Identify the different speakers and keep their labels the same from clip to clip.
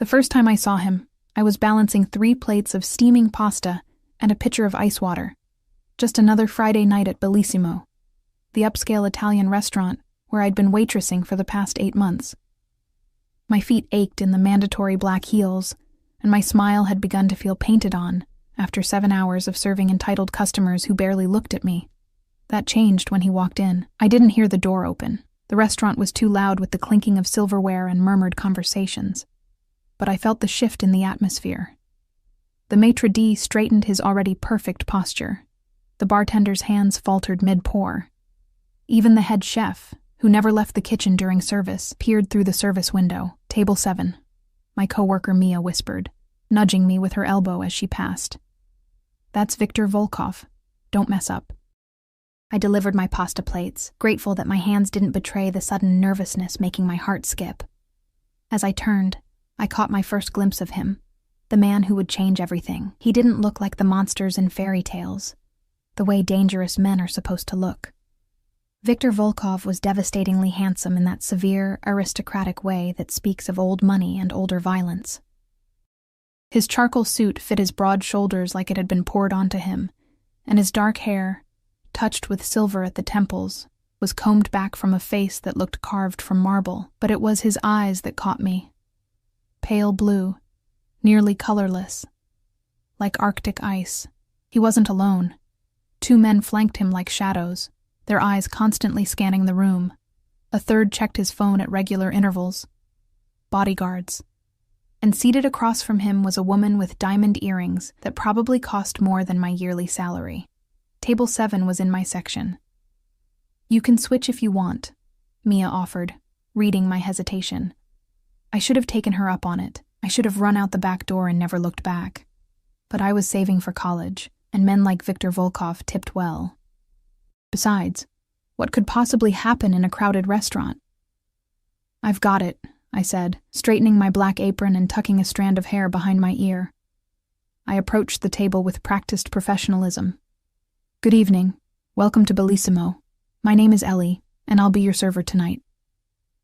Speaker 1: The first time I saw him, I was balancing 3 plates of steaming pasta and a pitcher of ice water. Just another Friday night at Bellissimo, the upscale Italian restaurant where I'd been waitressing for the past 8 months. My feet ached in the mandatory black heels, and my smile had begun to feel painted on after 7 hours of serving entitled customers who barely looked at me. That changed when he walked in. I didn't hear the door open. The restaurant was too loud with the clinking of silverware and murmured conversations. But I felt the shift in the atmosphere. The maitre d' straightened his already perfect posture. The bartender's hands faltered mid-pour. Even the head chef, who never left the kitchen during service, peered through the service window. Table 7. My coworker Mia whispered, nudging me with her elbow as she passed. That's Viktor Volkov. Don't mess up. I delivered my pasta plates, grateful that my hands didn't betray the sudden nervousness making my heart skip. As I turned, I caught my first glimpse of him, the man who would change everything. He didn't look like the monsters in fairy tales, the way dangerous men are supposed to look. Viktor Volkov was devastatingly handsome in that severe, aristocratic way that speaks of old money and older violence. His charcoal suit fit his broad shoulders like it had been poured onto him, and his dark hair, touched with silver at the temples, was combed back from a face that looked carved from marble. But it was his eyes that caught me. Pale blue, nearly colorless, like Arctic ice. He wasn't alone. 2 men flanked him like shadows, their eyes constantly scanning the room. A third checked his phone at regular intervals. Bodyguards. And seated across from him was a woman with diamond earrings that probably cost more than my yearly salary. Table 7 was in my section. You can switch if you want, Mia offered, reading my hesitation. I should have taken her up on it. I should have run out the back door and never looked back. But I was saving for college, and men like Viktor Volkov tipped well. Besides, what could possibly happen in a crowded restaurant? I've got it, I said, straightening my black apron and tucking a strand of hair behind my ear. I approached the table with practiced professionalism. Good evening. Welcome to Bellissimo. My name is Ellie, and I'll be your server tonight.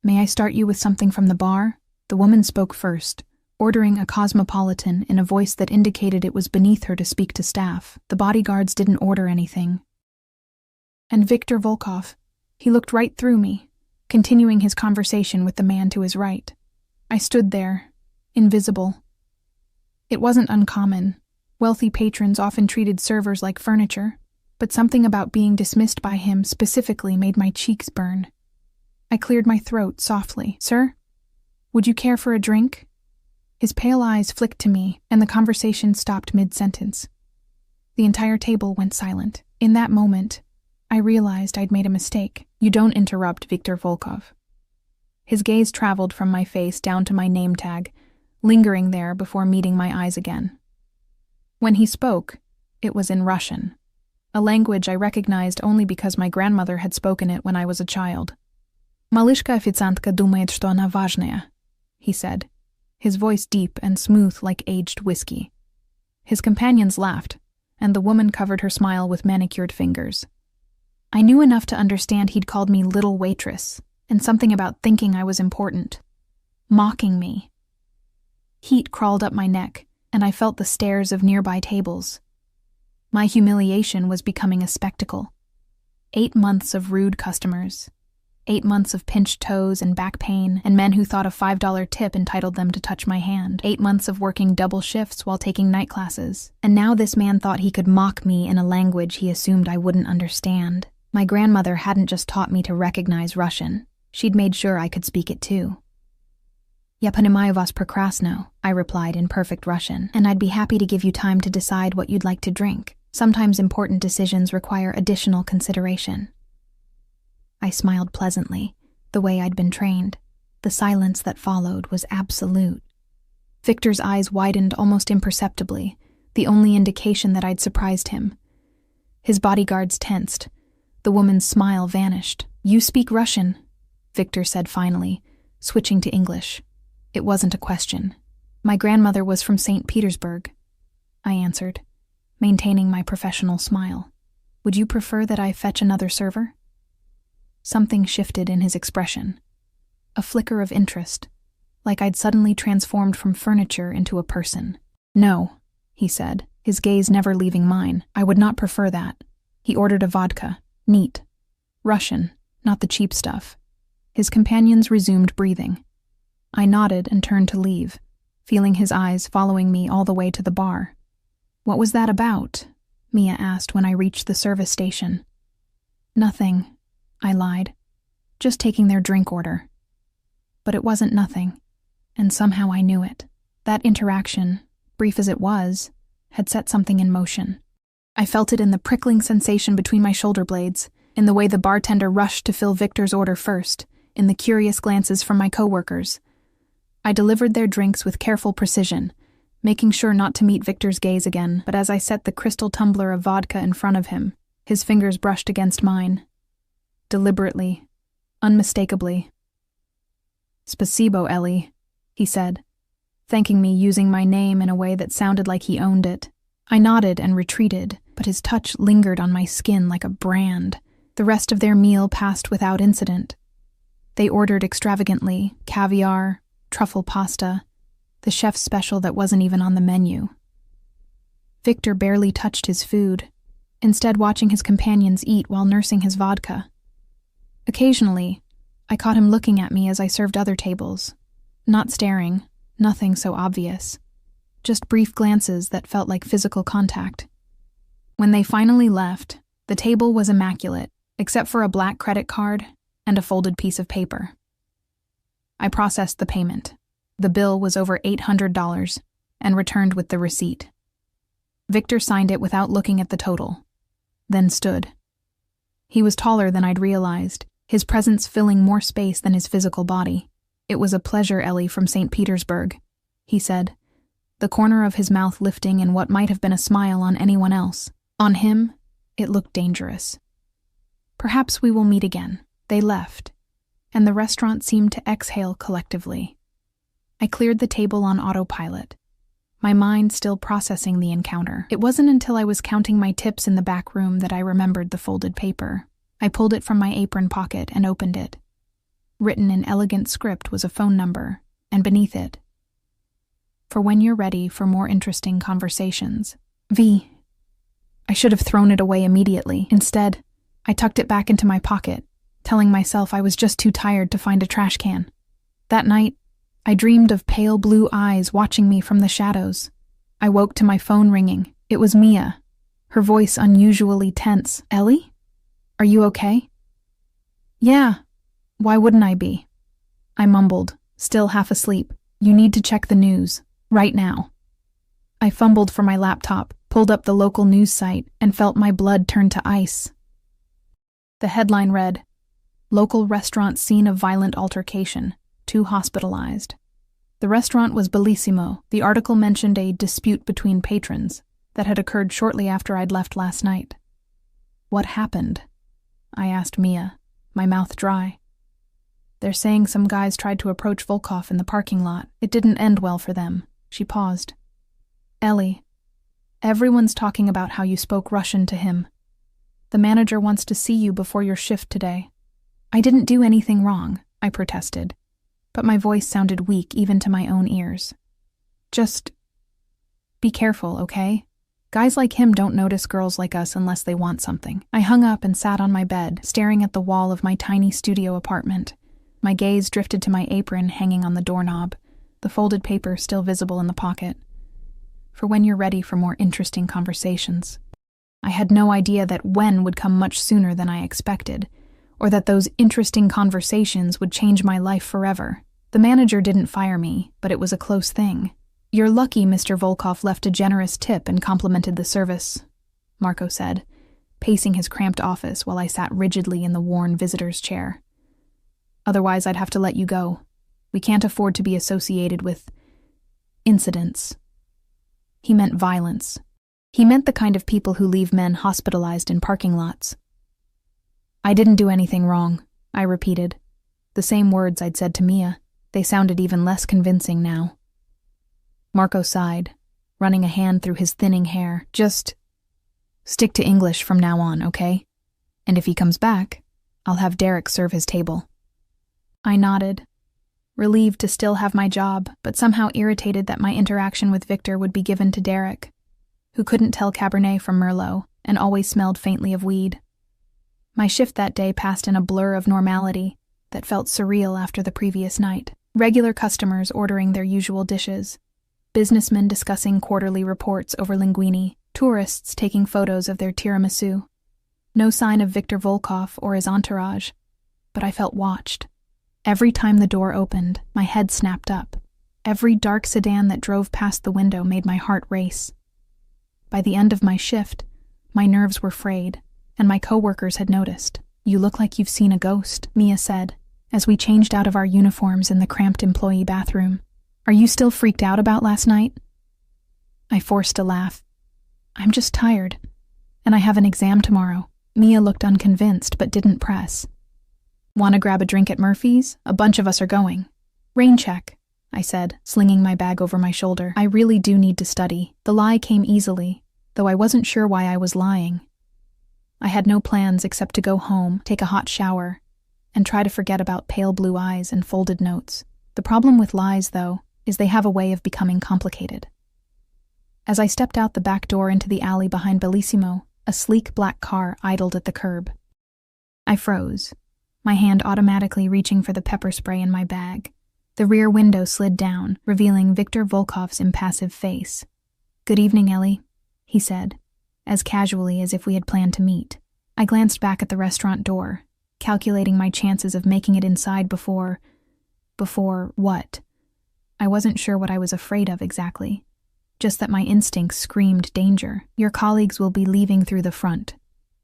Speaker 1: May I start you with something from the bar? The woman spoke first, ordering a cosmopolitan in a voice that indicated it was beneath her to speak to staff. The bodyguards didn't order anything. And Viktor Volkov, he looked right through me, continuing his conversation with the man to his right. I stood there, invisible. It wasn't uncommon. Wealthy patrons often treated servers like furniture, but something about being dismissed by him specifically made my cheeks burn. I cleared my throat softly. Sir, would you care for a drink? His pale eyes flicked to me, and the conversation stopped mid-sentence. The entire table went silent. In that moment, I realized I'd made a mistake. You don't interrupt, Viktor Volkov. His gaze traveled from my face down to my name tag, lingering there before meeting my eyes again. When he spoke, it was in Russian, a language I recognized only because my grandmother had spoken it when I was a child. «Малышка-официантка думает, что она важная», he said, his voice deep and smooth like aged whiskey. His companions laughed, and the woman covered her smile with manicured fingers. I knew enough to understand he'd called me little waitress, and something about thinking I was important. Mocking me. Heat crawled up my neck, and I felt the stares of nearby tables. My humiliation was becoming a spectacle. 8 months of rude customers. 8 months of pinched toes and back pain, and men who thought a $5 tip entitled them to touch my hand. 8 months of working double shifts while taking night classes. And now this man thought he could mock me in a language he assumed I wouldn't understand. My grandmother hadn't just taught me to recognize Russian. She'd made sure I could speak it too. «Я понимаю вас прекрасно», I replied in perfect Russian, and I'd be happy to give you time to decide what you'd like to drink. Sometimes important decisions require additional consideration. I smiled pleasantly, the way I'd been trained. The silence that followed was absolute. Victor's eyes widened almost imperceptibly, the only indication that I'd surprised him. His bodyguards tensed. The woman's smile vanished. You speak Russian, Victor said finally, switching to English. It wasn't a question. My grandmother was from St. Petersburg, I answered, maintaining my professional smile. Would you prefer that I fetch another server? Something shifted in his expression. A flicker of interest. like I'd suddenly transformed from furniture into a person. "No," he said, his gaze never leaving mine. "I would not prefer that." He ordered a vodka, neat, Russian, not the cheap stuff. His companions resumed breathing. I nodded and turned to leave, feeling his eyes following me all the way to the bar. "What was that about?" Mia asked when I reached the service station. "Nothing," I lied. "Just taking their drink order." But it wasn't nothing, and somehow I knew it. That interaction, brief as it was, had set something in motion. I felt it in the prickling sensation between my shoulder blades, in the way the bartender rushed to fill Victor's order first, in the curious glances from my coworkers. I delivered their drinks with careful precision, making sure not to meet Victor's gaze again, but as I set the crystal tumbler of vodka in front of him, his fingers brushed against mine. Deliberately, unmistakably. "Spasibo, Ellie," he said, thanking me using my name in a way that sounded like he owned it. I nodded and retreated, but his touch lingered on my skin like a brand. The rest of their meal passed without incident. They ordered extravagantly, caviar, truffle pasta, the chef's special that wasn't even on the menu. Victor barely touched his food, instead watching his companions eat while nursing his vodka. Occasionally, I caught him looking at me as I served other tables. Not staring, nothing so obvious. Just brief glances that felt like physical contact. When they finally left, the table was immaculate, except for a black credit card and a folded piece of paper. I processed the payment. The bill was over $800 and returned with the receipt. Victor signed it without looking at the total, then stood. He was taller than I'd realized, his presence filling more space than his physical body. "It was a pleasure, Ellie from St. Petersburg," he said, the corner of his mouth lifting in what might have been a smile on anyone else. On him, it looked dangerous. "Perhaps we will meet again." They left, and the restaurant seemed to exhale collectively. I cleared the table on autopilot, my mind still processing the encounter. It wasn't until I was counting my tips in the back room that I remembered the folded paper. I pulled it from my apron pocket and opened it. Written in elegant script was a phone number, and beneath it, "For when you're ready for more interesting conversations, V." I should have thrown it away immediately. Instead, I tucked it back into my pocket, telling myself I was just too tired to find a trash can. That night, I dreamed of pale blue eyes watching me from the shadows. I woke to my phone ringing. It was Mia, her voice unusually tense. "Ellie? Are you okay?" "Yeah, why wouldn't I be?" I mumbled, still half asleep. "You need to check the news, right now." I fumbled for my laptop, pulled up the local news site, and felt my blood turn to ice. The headline read, "Local restaurant scene of violent altercation, 2 hospitalized." The restaurant was Bellissimo. The article mentioned a dispute between patrons that had occurred shortly after I'd left last night. "What happened?" I asked Mia, my mouth dry. "They're saying some guys tried to approach Volkov in the parking lot. It didn't end well for them." She paused. "Ellie, everyone's talking about how you spoke Russian to him. The manager wants to see you before your shift today." "I didn't do anything wrong," I protested, but my voice sounded weak even to my own ears. "Just be careful, okay? Guys like him don't notice girls like us unless they want something." I hung up and sat on my bed, staring at the wall of my tiny studio apartment. My gaze drifted to my apron hanging on the doorknob, the folded paper still visible in the pocket. "For when you're ready for more interesting conversations." I had no idea that when would come much sooner than I expected, or that those interesting conversations would change my life forever. The manager didn't fire me, but it was a close thing. "You're lucky Mr. Volkov left a generous tip and complimented the service," Marco said, pacing his cramped office while I sat rigidly in the worn visitor's chair. "Otherwise I'd have to let you go. We can't afford to be associated with incidents." He meant violence. He meant the kind of people who leave men hospitalized in parking lots. "I didn't do anything wrong," I repeated. The same words I'd said to Mia. They sounded even less convincing now. Marco sighed, running a hand through his thinning hair. "Just stick to English from now on, okay? And if he comes back, I'll have Derek serve his table." I nodded, relieved to still have my job, but somehow irritated that my interaction with Victor would be given to Derek, who couldn't tell Cabernet from Merlot and always smelled faintly of weed. My shift that day passed in a blur of normality that felt surreal after the previous night. Regular customers ordering their usual dishes, businessmen discussing quarterly reports over linguine, tourists taking photos of their tiramisu. No sign of Viktor Volkov or his entourage, but I felt watched. Every time the door opened, my head snapped up. Every dark sedan that drove past the window made my heart race. By the end of my shift, my nerves were frayed, and my coworkers had noticed. "You look like you've seen a ghost," Mia said, as we changed out of our uniforms in the cramped employee bathroom. "Are you still freaked out about last night?" I forced a laugh. "I'm just tired, and I have an exam tomorrow." Mia looked unconvinced but didn't press. "Want to grab a drink at Murphy's? A bunch of us are going." "Rain check," I said, slinging my bag over my shoulder. I really do need to study. The lie came easily, though I wasn't sure why I was lying. I had no plans except to go home, take a hot shower, and try to forget about pale blue eyes and folded notes. The problem with lies, though, is they have a way of becoming complicated. As I stepped out the back door into the alley behind Bellissimo, a sleek black car idled at the curb. I froze, my hand automatically reaching for the pepper spray in my bag. The rear window slid down, revealing Viktor Volkov's impassive face. "Good evening, Ellie," he said, as casually as if we had planned to meet. I glanced back at the restaurant door, calculating my chances of making it inside before what? I wasn't sure what I was afraid of exactly, just that my instincts screamed danger. "Your colleagues will be leaving through the front,"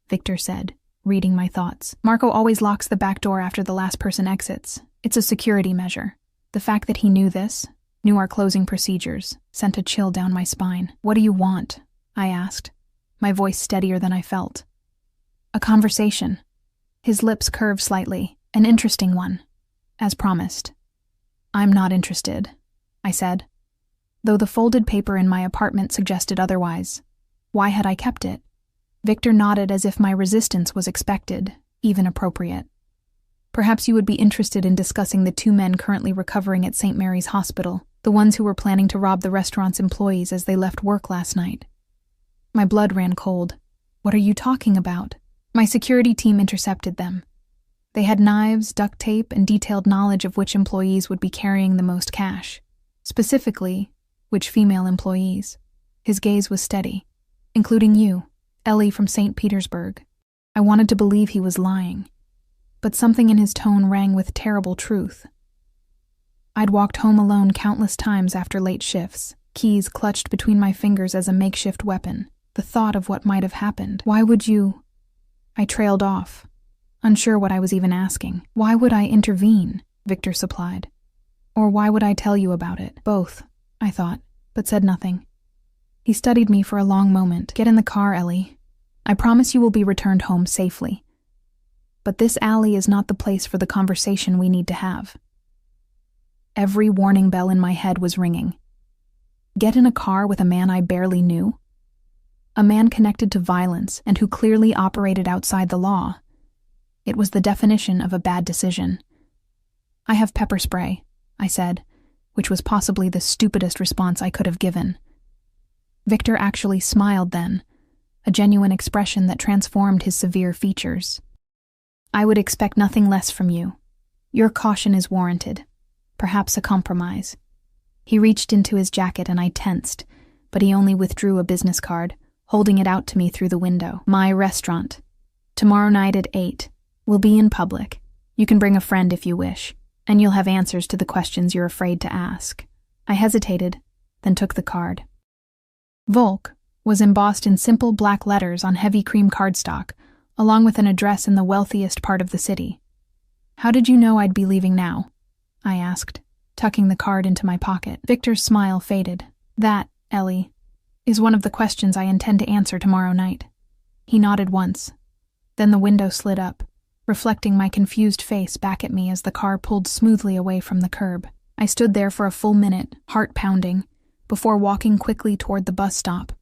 Speaker 1: Victor said, reading my thoughts. "Marco always locks the back door after the last person exits. It's a security measure." The fact that he knew this, knew our closing procedures, sent a chill down my spine. "What do you want?" I asked, my voice steadier than I felt. "A conversation." His lips curved slightly, an interesting one, as promised. "I'm not interested," I said, though the folded paper in my apartment suggested otherwise. Why had I kept it? Victor nodded as if my resistance was expected, even appropriate. "Perhaps you would be interested in discussing the 2 men currently recovering at St. Mary's Hospital, the ones who were planning to rob the restaurant's employees as they left work last night." My blood ran cold. "What are you talking about?" My security team intercepted them. They had knives, duct tape, and detailed knowledge of which employees would be carrying the most cash. Specifically, which female employees. His gaze was steady. "Including you, Ellie from St. Petersburg." I wanted to believe he was lying, but something in his tone rang with terrible truth. I'd walked home alone countless times after late shifts, keys clutched between my fingers as a makeshift weapon. The thought of what might have happened. "Why would you—" I trailed off, unsure what I was even asking. "Why would I intervene?" Victor supplied. "Or why would I tell you about it?" "Both," I thought, but said nothing. He studied me for a long moment. "Get in the car, Ellie. I promise you will be returned home safely. But this alley is not the place for the conversation we need to have." Every warning bell in my head was ringing. Get in a car with a man I barely knew? A man connected to violence and who clearly operated outside the law. It was the definition of a bad decision. "I have pepper spray," I said, which was possibly the stupidest response I could have given. Victor actually smiled then, a genuine expression that transformed his severe features. "I would expect nothing less from you. Your caution is warranted. Perhaps a compromise." He reached into his jacket and I tensed, but he only withdrew a business card, holding it out to me through the window. "My restaurant. Tomorrow night at 8. We'll be in public. You can bring a friend if you wish, and you'll have answers to the questions you're afraid to ask." I hesitated, then took the card. Volk was embossed in simple black letters on heavy cream cardstock, along with an address in the wealthiest part of the city. "How did you know I'd be leaving now?" I asked, tucking the card into my pocket. Victor's smile faded. "That, Ellie, is one of the questions I intend to answer tomorrow night." He nodded once. Then the window slid up, reflecting my confused face back at me as the car pulled smoothly away from the curb. I stood there for a full minute, heart pounding, before walking quickly toward the bus stop.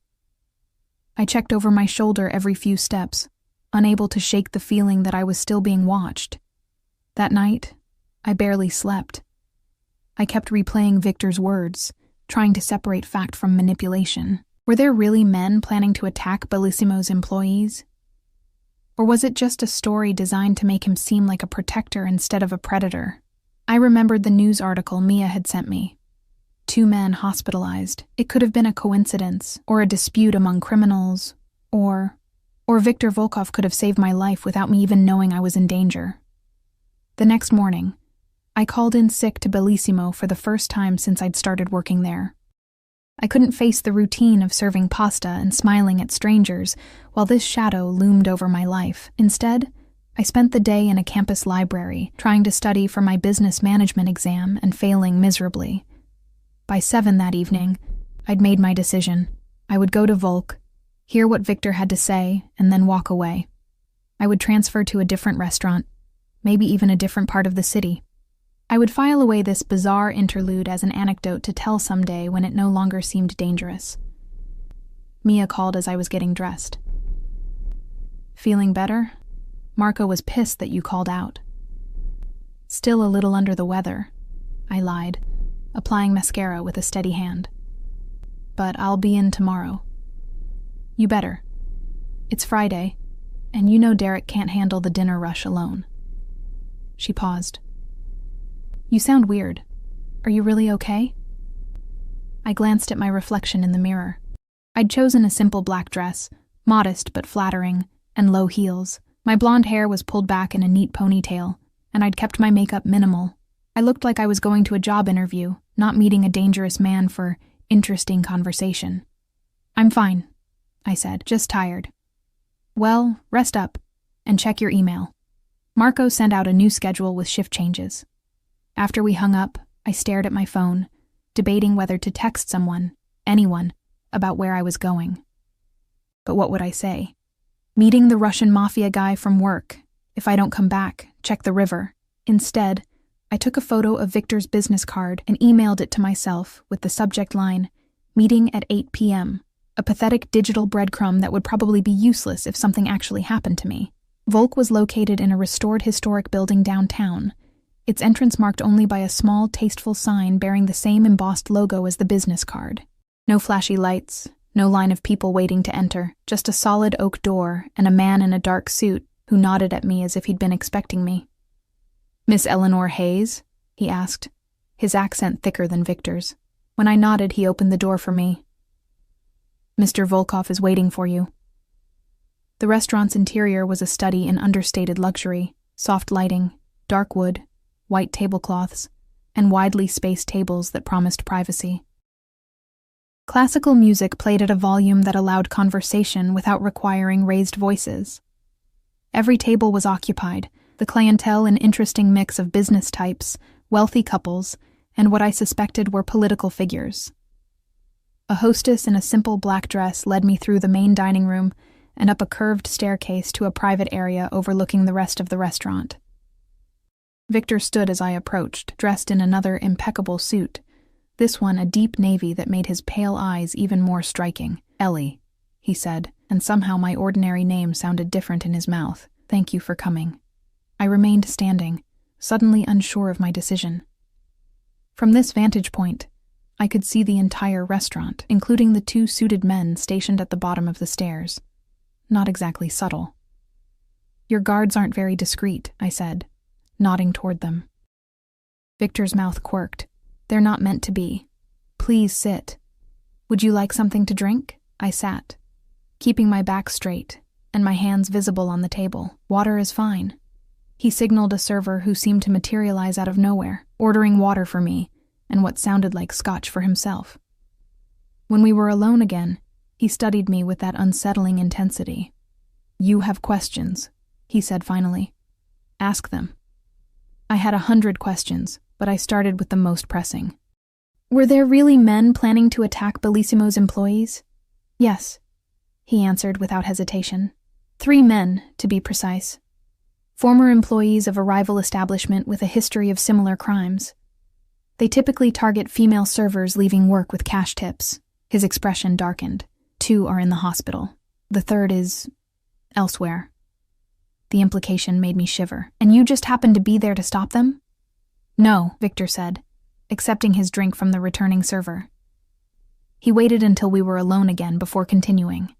Speaker 1: I checked over my shoulder every few steps, unable to shake the feeling that I was still being watched. That night, I barely slept. I kept replaying Victor's words, trying to separate fact from manipulation. Were there really men planning to attack Bellissimo's employees? Or was it just a story designed to make him seem like a protector instead of a predator? I remembered the news article Mia had sent me. 2 men hospitalized. It could have been a coincidence, or a dispute among criminals, or Victor Volkov could have saved my life without me even knowing I was in danger. The next morning, I called in sick to Bellissimo for the first time since I'd started working there. I couldn't face the routine of serving pasta and smiling at strangers while this shadow loomed over my life. Instead, I spent the day in a campus library, trying to study for my business management exam and failing miserably. By 7 that evening, I'd made my decision. I would go to Volk, hear what Victor had to say, and then walk away. I would transfer to a different restaurant, maybe even a different part of the city. I would file away this bizarre interlude as an anecdote to tell someday when it no longer seemed dangerous. Mia called as I was getting dressed. "Feeling better? Marco was pissed that you called out." "Still a little under the weather," I lied, applying mascara with a steady hand. "But I'll be in tomorrow." "You better. It's Friday, and you know Derek can't handle the dinner rush alone." She paused. "You sound weird. Are you really okay?" I glanced at my reflection in the mirror. I'd chosen a simple black dress, modest but flattering, and low heels. My blonde hair was pulled back in a neat ponytail, and I'd kept my makeup minimal. I looked like I was going to a job interview, not meeting a dangerous man for interesting conversation. "I'm fine," I said, "just tired." "Well, rest up, and check your email." Marco sent out a new schedule with shift changes. After we hung up, I stared at my phone, debating whether to text someone, anyone, about where I was going. But what would I say? Meeting the Russian Mafia guy from work. If I don't come back, check the river. Instead, I took a photo of Victor's business card and emailed it to myself with the subject line, "Meeting at 8 p.m., a pathetic digital breadcrumb that would probably be useless if something actually happened to me. Volk was located in a restored historic building downtown, its entrance marked only by a small, tasteful sign bearing the same embossed logo as the business card. No flashy lights, no line of people waiting to enter, just a solid oak door and a man in a dark suit who nodded at me as if he'd been expecting me. "Miss Eleanor Hayes?" he asked, his accent thicker than Victor's. When I nodded, he opened the door for me. "Mr. Volkov is waiting for you." The restaurant's interior was a study in understated luxury, soft lighting, dark wood, white tablecloths, and widely spaced tables that promised privacy. Classical music played at a volume that allowed conversation without requiring raised voices. Every table was occupied, the clientele an interesting mix of business types, wealthy couples, and what I suspected were political figures. A hostess in a simple black dress led me through the main dining room and up a curved staircase to a private area overlooking the rest of the restaurant. Victor stood as I approached, dressed in another impeccable suit, this one a deep navy that made his pale eyes even more striking. "Ellie," he said, and somehow my ordinary name sounded different in his mouth. "Thank you for coming." I remained standing, suddenly unsure of my decision. From this vantage point, I could see the entire restaurant, including the 2 suited men stationed at the bottom of the stairs. Not exactly subtle. "Your guards aren't very discreet," I said, nodding toward them. Victor's mouth quirked. "They're not meant to be. Please sit." "Would you like something to drink?" I sat, keeping my back straight and my hands visible on the table. "Water is fine." He signaled a server who seemed to materialize out of nowhere, ordering water for me and what sounded like scotch for himself. When we were alone again, he studied me with that unsettling intensity. "You have questions," he said finally. "Ask them." I had 100 questions, but I started with the most pressing. "Were there really men planning to attack Bellissimo's employees?" "Yes," he answered without hesitation. 3 men, to be precise. Former employees of a rival establishment with a history of similar crimes. They typically target female servers leaving work with cash tips. His expression darkened. 2 are in the hospital. The 3rd is elsewhere. The implication made me shiver. "And you just happened to be there to stop them?" "No," Victor said, accepting his drink from the returning server. He waited until we were alone again before continuing.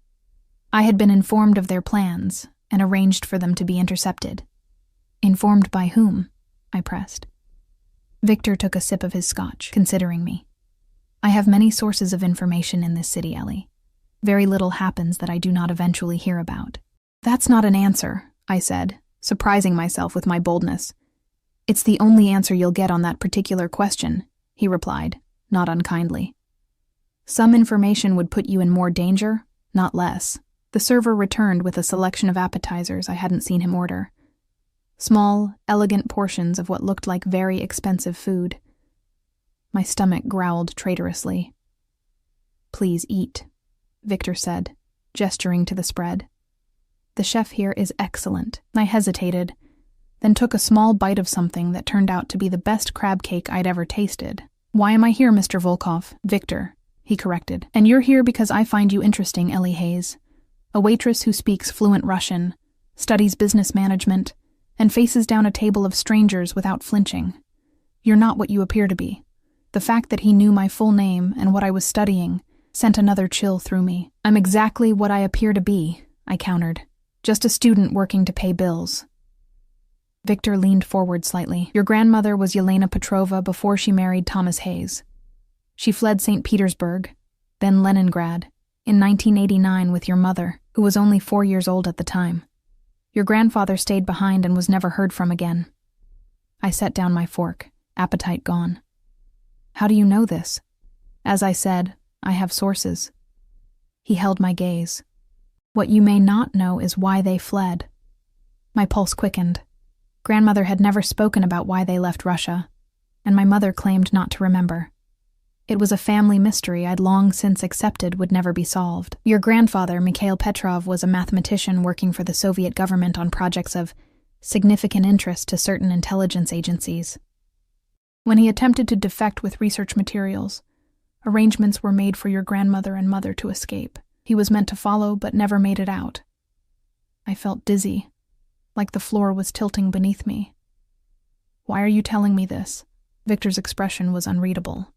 Speaker 1: I had been informed of their plans and arranged for them to be intercepted. Informed by whom? I pressed. Victor took a sip of his scotch, considering me. I have many sources of information in this city, Ellie. Very little happens that I do not eventually hear about. That's not an answer, I said, surprising myself with my boldness. It's the only answer you'll get on that particular question, he replied, not unkindly. Some information would put you in more danger, not less. The server returned with a selection of appetizers I hadn't seen him order. Small, elegant portions of what looked like very expensive food. My stomach growled traitorously. Please eat, Victor said, gesturing to the spread. The chef here is excellent. I hesitated, then took a small bite of something that turned out to be the best crab cake I'd ever tasted. Why am I here, Mr. Volkov? Victor, he corrected. And you're here because I find you interesting, Ellie Hayes. A waitress who speaks fluent Russian, studies business management, and faces down a table of strangers without flinching. You're not what you appear to be. The fact that he knew my full name and what I was studying sent another chill through me. I'm exactly what I appear to be, I countered. Just a student working to pay bills. Victor leaned forward slightly. Your grandmother was Yelena Petrova before she married Thomas Hayes. She fled St. Petersburg, then Leningrad, in 1989 with your mother, who was only 4 years old at the time. Your grandfather stayed behind and was never heard from again. I set down my fork, appetite gone. How do you know this? As I said, I have sources. He held my gaze. What you may not know is why they fled. My pulse quickened. Grandmother had never spoken about why they left Russia, and my mother claimed not to remember. It was a family mystery I'd long since accepted would never be solved. Your grandfather, Mikhail Petrov, was a mathematician working for the Soviet government on projects of significant interest to certain intelligence agencies. When he attempted to defect with research materials, arrangements were made for your grandmother and mother to escape. He was meant to follow, but never made it out. I felt dizzy, like the floor was tilting beneath me. Why are you telling me this? Victor's expression was unreadable.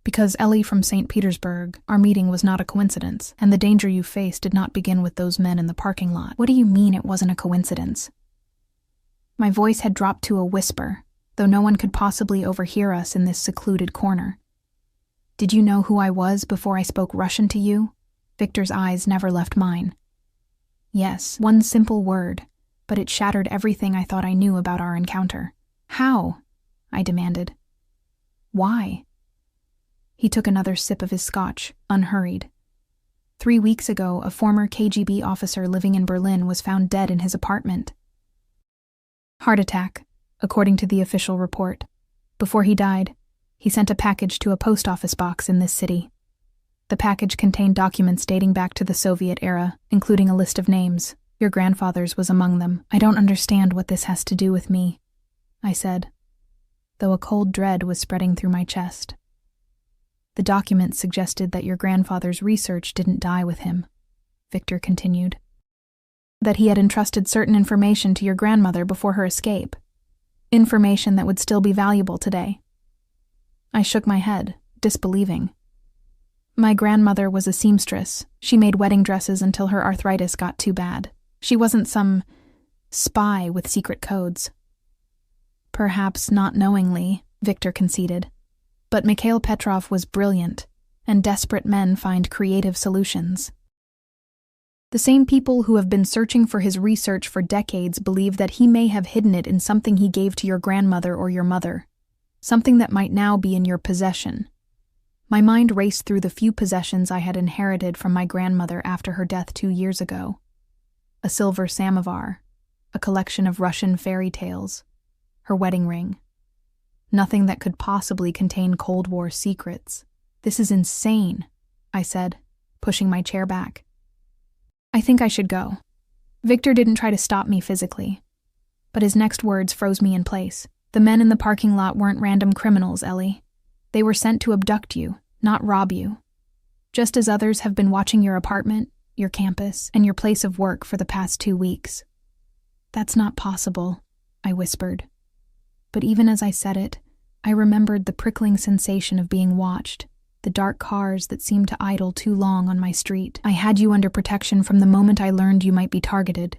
Speaker 1: Because Ellie from St. Petersburg, our meeting was not a coincidence, and the danger you faced did not begin with those men in the parking lot. What do you mean it wasn't a coincidence? My voice had dropped to a whisper, though no one could possibly overhear us in this secluded corner. Did you know who I was before I spoke Russian to you? Victor's eyes never left mine. Yes, one simple word, but it shattered everything I thought I knew about our encounter. How? I demanded. Why? He took another sip of his scotch, unhurried. 3 weeks ago, a former KGB officer living in Berlin was found dead in his apartment. Heart attack, according to the official report. Before he died, he sent a package to a post office box in this city. The package contained documents dating back to the Soviet era, including a list of names. Your grandfather's was among them. I don't understand what this has to do with me, I said, though a cold dread was spreading through my chest. The documents suggested that your grandfather's research didn't die with him, Victor continued. That he had entrusted certain information to your grandmother before her escape. Information that would still be valuable today. I shook my head, disbelieving. My grandmother was a seamstress. She made wedding dresses until her arthritis got too bad. She wasn't some spy with secret codes. Perhaps not knowingly, Victor conceded. But Mikhail Petrov was brilliant, and desperate men find creative solutions. The same people who have been searching for his research for decades believe that he may have hidden it in something he gave to your grandmother or your mother, something that might now be in your possession. My mind raced through the few possessions I had inherited from my grandmother after her death 2 years ago. A silver samovar, a collection of Russian fairy tales, her wedding ring. Nothing that could possibly contain Cold War secrets. This is insane, I said, pushing my chair back. I think I should go. Victor didn't try to stop me physically, but his next words froze me in place. The men in the parking lot weren't random criminals, Ellie. They were sent to abduct you, not rob you. Just as others have been watching your apartment, your campus, and your place of work for the past 2 weeks. That's not possible, I whispered. But even as I said it, I remembered the prickling sensation of being watched, the dark cars that seemed to idle too long on my street. I had you under protection from the moment I learned you might be targeted,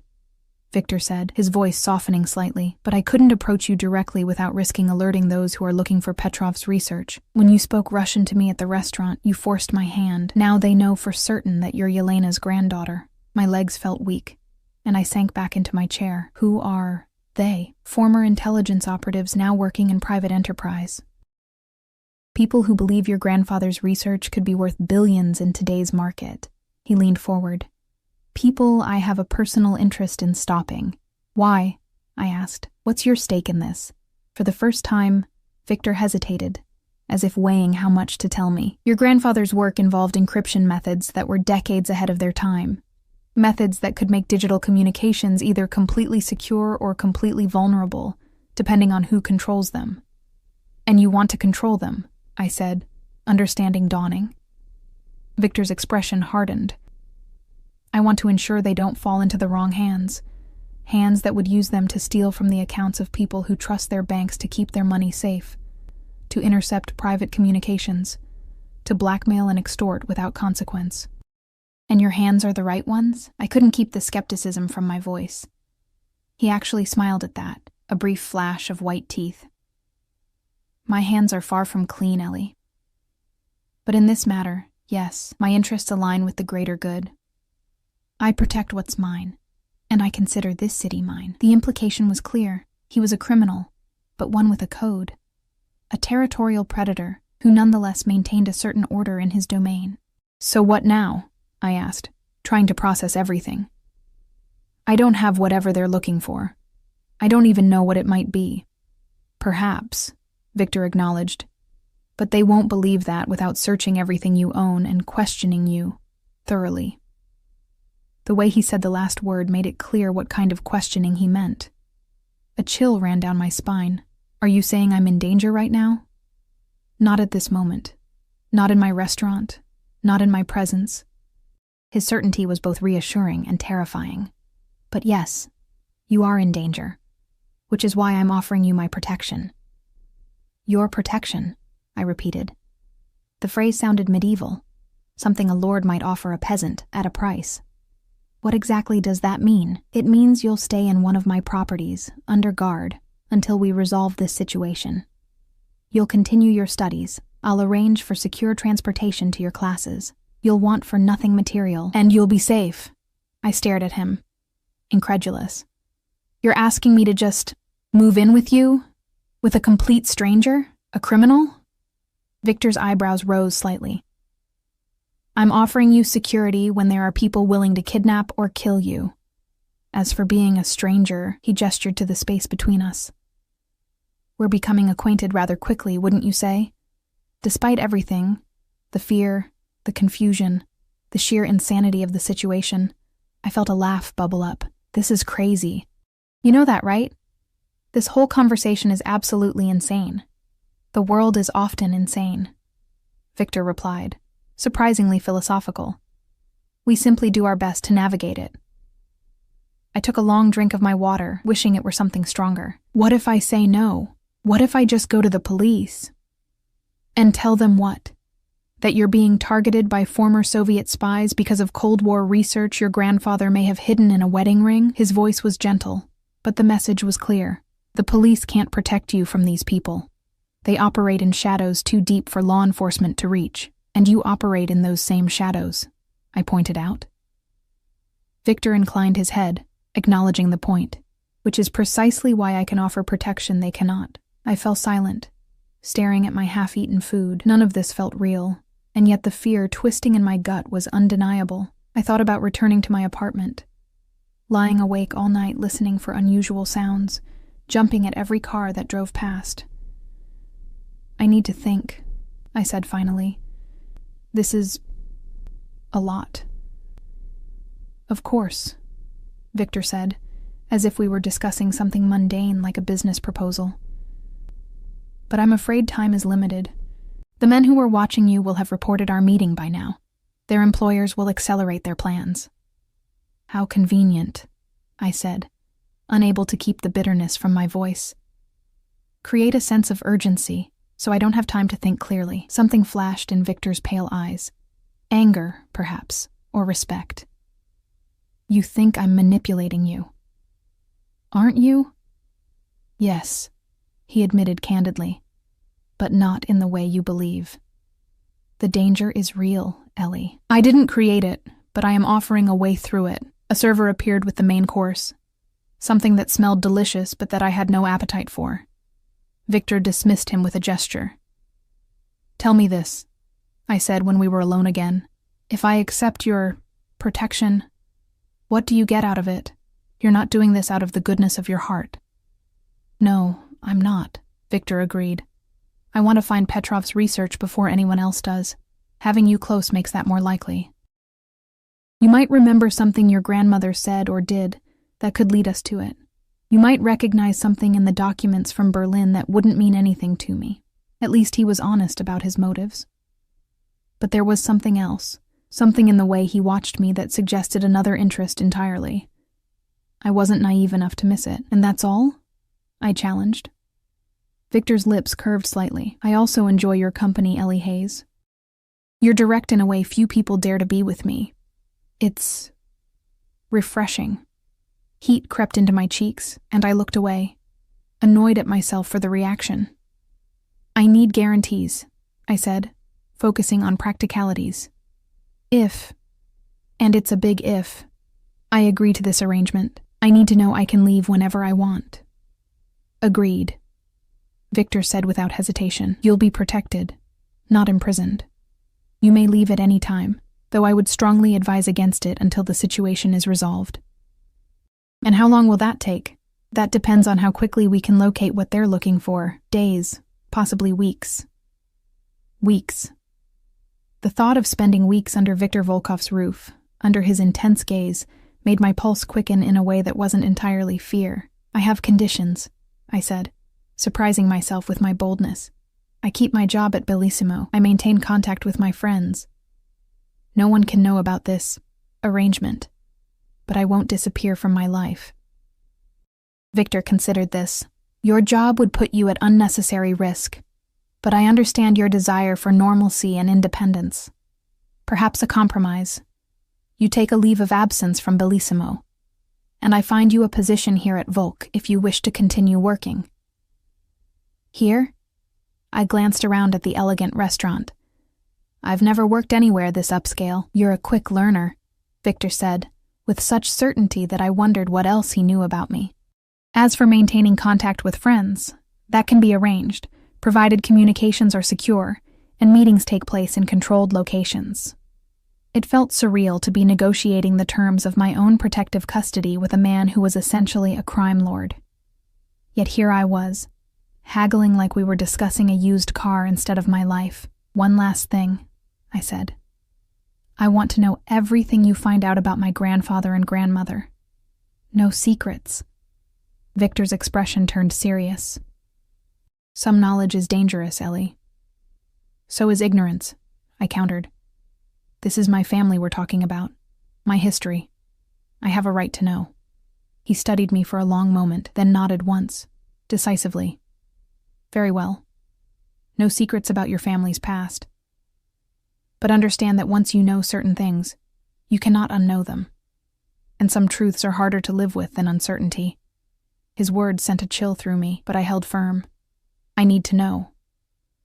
Speaker 1: Victor said, his voice softening slightly, but I couldn't approach you directly without risking alerting those who are looking for Petrov's research. When you spoke Russian to me at the restaurant, you forced my hand. Now they know for certain that you're Yelena's granddaughter. My legs felt weak, and I sank back into my chair. Who are they? Former intelligence operatives now working in private enterprise. People who believe your grandfather's research could be worth billions in today's market. He leaned forward. People I have a personal interest in stopping. Why? I asked. What's your stake in this? For the first time, Victor hesitated, as if weighing how much to tell me. Your grandfather's work involved encryption methods that were decades ahead of their time. Methods that could make digital communications either completely secure or completely vulnerable, depending on who controls them. And you want to control them, I said, understanding dawning. Victor's expression hardened. I want to ensure they don't fall into the wrong hands. Hands that would use them to steal from the accounts of people who trust their banks to keep their money safe, to intercept private communications, to blackmail and extort without consequence. And your hands are the right ones? I couldn't keep the skepticism from my voice. He actually smiled at that, a brief flash of white teeth. My hands are far from clean, Ellie. But in this matter, yes, my interests align with the greater good. I protect what's mine, and I consider this city mine. The implication was clear. He was a criminal, but one with a code. A territorial predator who nonetheless maintained a certain order in his domain. So what now? I asked, trying to process everything. I don't have whatever they're looking for. I don't even know what it might be. Perhaps, Victor acknowledged. But they won't believe that without searching everything you own and questioning you thoroughly. The way he said the last word made it clear what kind of questioning he meant. A chill ran down my spine. Are you saying I'm in danger right now? Not at this moment. Not in my restaurant. Not in my presence. His certainty was both reassuring and terrifying. But yes, you are in danger, which is why I'm offering you my protection. Your protection, I repeated. The phrase sounded medieval, something a lord might offer a peasant at a price. What exactly does that mean? It means you'll stay in one of my properties, under guard, until we resolve this situation. You'll continue your studies. I'll arrange for secure transportation to your classes. You'll want for nothing material, and you'll be safe. I stared at him, incredulous. You're asking me to just move in with you? With a complete stranger? A criminal? Victor's eyebrows rose slightly. I'm offering you security when there are people willing to kidnap or kill you. As for being a stranger, he gestured to the space between us. We're becoming acquainted rather quickly, wouldn't you say? Despite everything, the fear, the confusion, the sheer insanity of the situation, I felt a laugh bubble up. This is crazy. You know that, right? This whole conversation is absolutely insane. The world is often insane, Victor replied, surprisingly philosophical. We simply do our best to navigate it. I took a long drink of my water, wishing it were something stronger. What if I say no? What if I just go to the police? And tell them what? That you're being targeted by former Soviet spies because of Cold War research your grandfather may have hidden in a wedding ring? His voice was gentle, but the message was clear. The police can't protect you from these people. They operate in shadows too deep for law enforcement to reach, and you operate in those same shadows, I pointed out. Victor inclined his head, acknowledging the point, which is precisely why I can offer protection they cannot. I fell silent, staring at my half-eaten food. None of this felt real, and yet the fear twisting in my gut was undeniable. I thought about returning to my apartment, lying awake all night listening for unusual sounds, jumping at every car that drove past. I need to think, I said finally. This is a lot. Of course, Victor said, as if we were discussing something mundane like a business proposal. But I'm afraid time is limited. The men who were watching you will have reported our meeting by now. Their employers will accelerate their plans. How convenient, I said, unable to keep the bitterness from my voice. Create a sense of urgency, so I don't have time to think clearly. Something flashed in Victor's pale eyes. Anger, perhaps, or respect. You think I'm manipulating you. Aren't you? Yes, he admitted candidly, but not in the way you believe. The danger is real, Ellie. I didn't create it, but I am offering a way through it. A server appeared with the main course. Something that smelled delicious, but that I had no appetite for. Victor dismissed him with a gesture. Tell me this, I said when we were alone again. If I accept your protection, what do you get out of it? You're not doing this out of the goodness of your heart. No, I'm not, Victor agreed. I want to find Petrov's research before anyone else does. Having you close makes that more likely. You might remember something your grandmother said or did that could lead us to it. You might recognize something in the documents from Berlin that wouldn't mean anything to me. At least he was honest about his motives. But there was something else, something in the way he watched me that suggested another interest entirely. I wasn't naive enough to miss it, and that's all? I challenged. Victor's lips curved slightly. I also enjoy your company, Ellie Hayes. You're direct in a way few people dare to be with me. It's refreshing. Heat crept into my cheeks, and I looked away, annoyed at myself for the reaction. I need guarantees, I said, focusing on practicalities. If, and it's a big if, I agree to this arrangement, I need to know I can leave whenever I want. Agreed, Victor said without hesitation. You'll be protected, not imprisoned. You may leave at any time, though I would strongly advise against it until the situation is resolved. And how long will that take? That depends on how quickly we can locate what they're looking for. Days, possibly weeks. Weeks. The thought of spending weeks under Viktor Volkov's roof, under his intense gaze, made my pulse quicken in a way that wasn't entirely fear. I have conditions, I said, surprising myself with my boldness. I keep my job at Bellissimo. I maintain contact with my friends. No one can know about this arrangement, but I won't disappear from my life. Victor considered this. Your job would put you at unnecessary risk, but I understand your desire for normalcy and independence. Perhaps a compromise. You take a leave of absence from Bellissimo, and I find you a position here at Volk if you wish to continue working. Here? I glanced around at the elegant restaurant. I've never worked anywhere this upscale. You're a quick learner, Victor said, with such certainty that I wondered what else he knew about me. As for maintaining contact with friends, that can be arranged, provided communications are secure and meetings take place in controlled locations. It felt surreal to be negotiating the terms of my own protective custody with a man who was essentially a crime lord. Yet here I was, haggling like we were discussing a used car instead of my life. One last thing, I said. I want to know everything you find out about my grandfather and grandmother. No secrets. Victor's expression turned serious. Some knowledge is dangerous, Ellie. So is ignorance, I countered. This is my family we're talking about, my history. I have a right to know. He studied me for a long moment, then nodded once, decisively. Very well. No secrets about your family's past. But understand that once you know certain things, you cannot unknow them. And some truths are harder to live with than uncertainty. His words sent a chill through me, but I held firm. I need to know.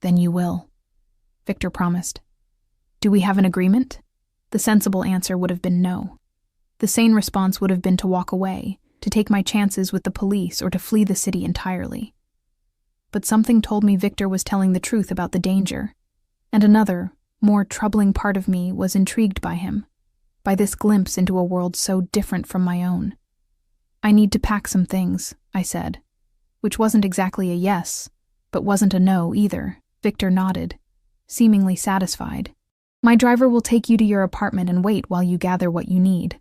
Speaker 1: Then you will, Victor promised. Do we have an agreement? The sensible answer would have been no. The sane response would have been to walk away, to take my chances with the police, or to flee the city entirely. But something told me Victor was telling the truth about the danger, and another, more troubling part of me was intrigued by him, by this glimpse into a world so different from my own. I need to pack some things, I said, which wasn't exactly a yes, but wasn't a no either. Victor nodded, seemingly satisfied. My driver will take you to your apartment and wait while you gather what you need.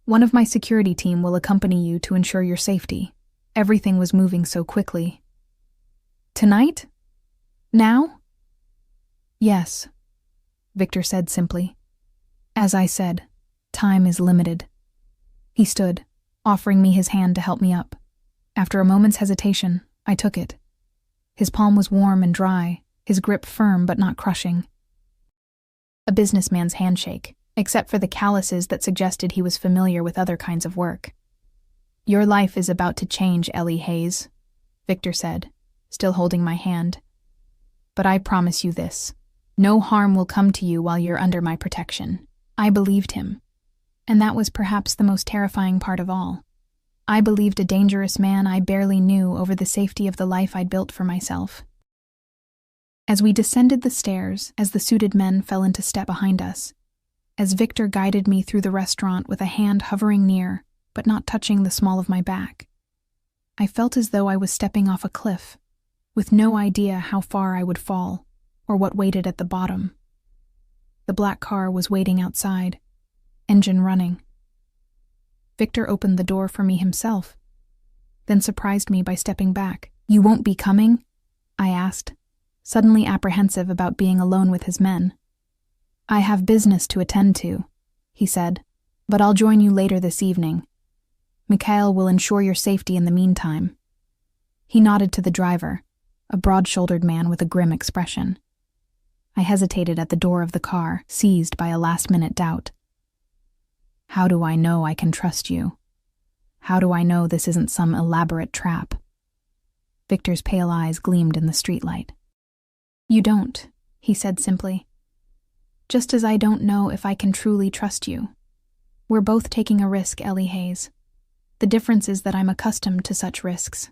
Speaker 1: One of my security team will accompany you to ensure your safety. Everything was moving so quickly. Tonight? Now? Yes, Victor said simply. As I said, time is limited. He stood, offering me his hand to help me up. After a moment's hesitation, I took it. His palm was warm and dry, his grip firm but not crushing. A businessman's handshake, except for the calluses that suggested he was familiar with other kinds of work. "Your life is about to change, Ellie Hayes," Victor said, still holding my hand. "But I promise you this. No harm will come to you while you're under my protection." I believed him, and that was perhaps the most terrifying part of all. I believed a dangerous man I barely knew over the safety of the life I'd built for myself. As we descended the stairs, as the suited men fell into step behind us, as Victor guided me through the restaurant with a hand hovering near, but not touching the small of my back, I felt as though I was stepping off a cliff, with no idea how far I would fall, or what waited at the bottom. The black car was waiting outside, engine running. Victor opened the door for me himself, then surprised me by stepping back. "You won't be coming?" I asked, suddenly apprehensive about being alone with his men. "I have business to attend to," he said, "but I'll join you later this evening. Mikhail will ensure your safety in the meantime." He nodded to the driver, a broad-shouldered man with a grim expression. I hesitated at the door of the car, seized by a last-minute doubt. How do I know I can trust you? How do I know this isn't some elaborate trap? Victor's pale eyes gleamed in the streetlight. "You don't," he said simply. "Just as I don't know if I can truly trust you. We're both taking a risk, Ellie Hayes. The difference is that I'm accustomed to such risks."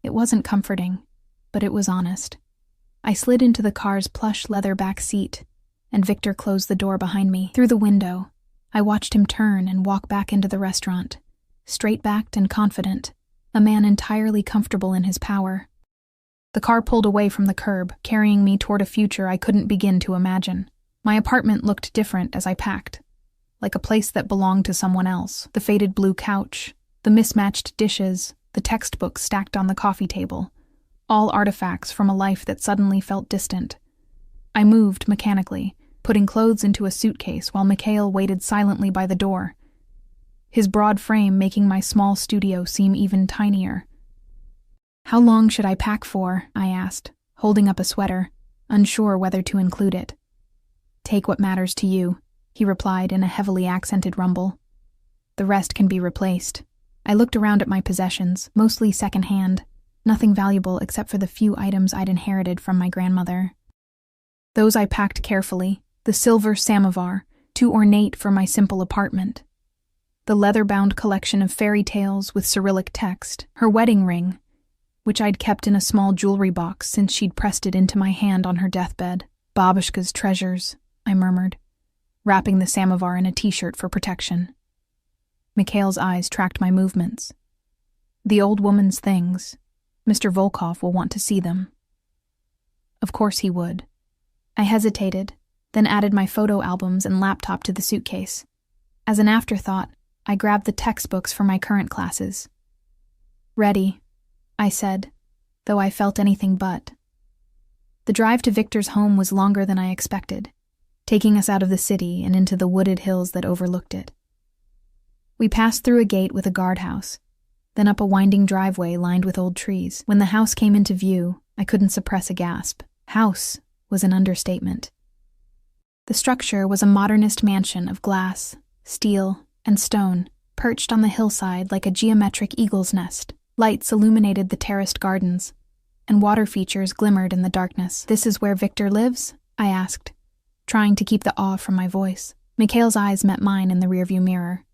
Speaker 1: It wasn't comforting, but it was honest. I slid into the car's plush leather back seat, and Victor closed the door behind me. Through the window, I watched him turn and walk back into the restaurant, straight-backed and confident, a man entirely comfortable in his power. The car pulled away from the curb, carrying me toward a future I couldn't begin to imagine. My apartment looked different as I packed, like a place that belonged to someone else. The faded blue couch, the mismatched dishes, the textbooks stacked on the coffee table, all artifacts from a life that suddenly felt distant. I moved mechanically, putting clothes into a suitcase while Mikhail waited silently by the door, his broad frame making my small studio seem even tinier. "How long should I pack for?" I asked, holding up a sweater, unsure whether to include it. "Take what matters to you," he replied in a heavily accented rumble. "The rest can be replaced." I looked around at my possessions, mostly secondhand, nothing valuable except for the few items I'd inherited from my grandmother. Those I packed carefully, the silver samovar, too ornate for my simple apartment, the leather-bound collection of fairy tales with Cyrillic text, her wedding ring, which I'd kept in a small jewelry box since she'd pressed it into my hand on her deathbed. "Babushka's treasures," I murmured, wrapping the samovar in a t-shirt for protection. Mikhail's eyes tracked my movements. "The old woman's things. Mr. Volkov will want to see them." Of course he would. I hesitated, then added my photo albums and laptop to the suitcase. As an afterthought, I grabbed the textbooks for my current classes. "Ready," I said, though I felt anything but. The drive to Victor's home was longer than I expected, taking us out of the city and into the wooded hills that overlooked it. We passed through a gate with a guardhouse, then up a winding driveway lined with old trees. When the house came into view, I couldn't suppress a gasp. House was an understatement. The structure was a modernist mansion of glass, steel, and stone, perched on the hillside like a geometric eagle's nest. Lights illuminated the terraced gardens, and water features glimmered in the darkness. "This is where Victor lives?" I asked, trying to keep the awe from my voice. Mikhail's eyes met mine in the rearview mirror.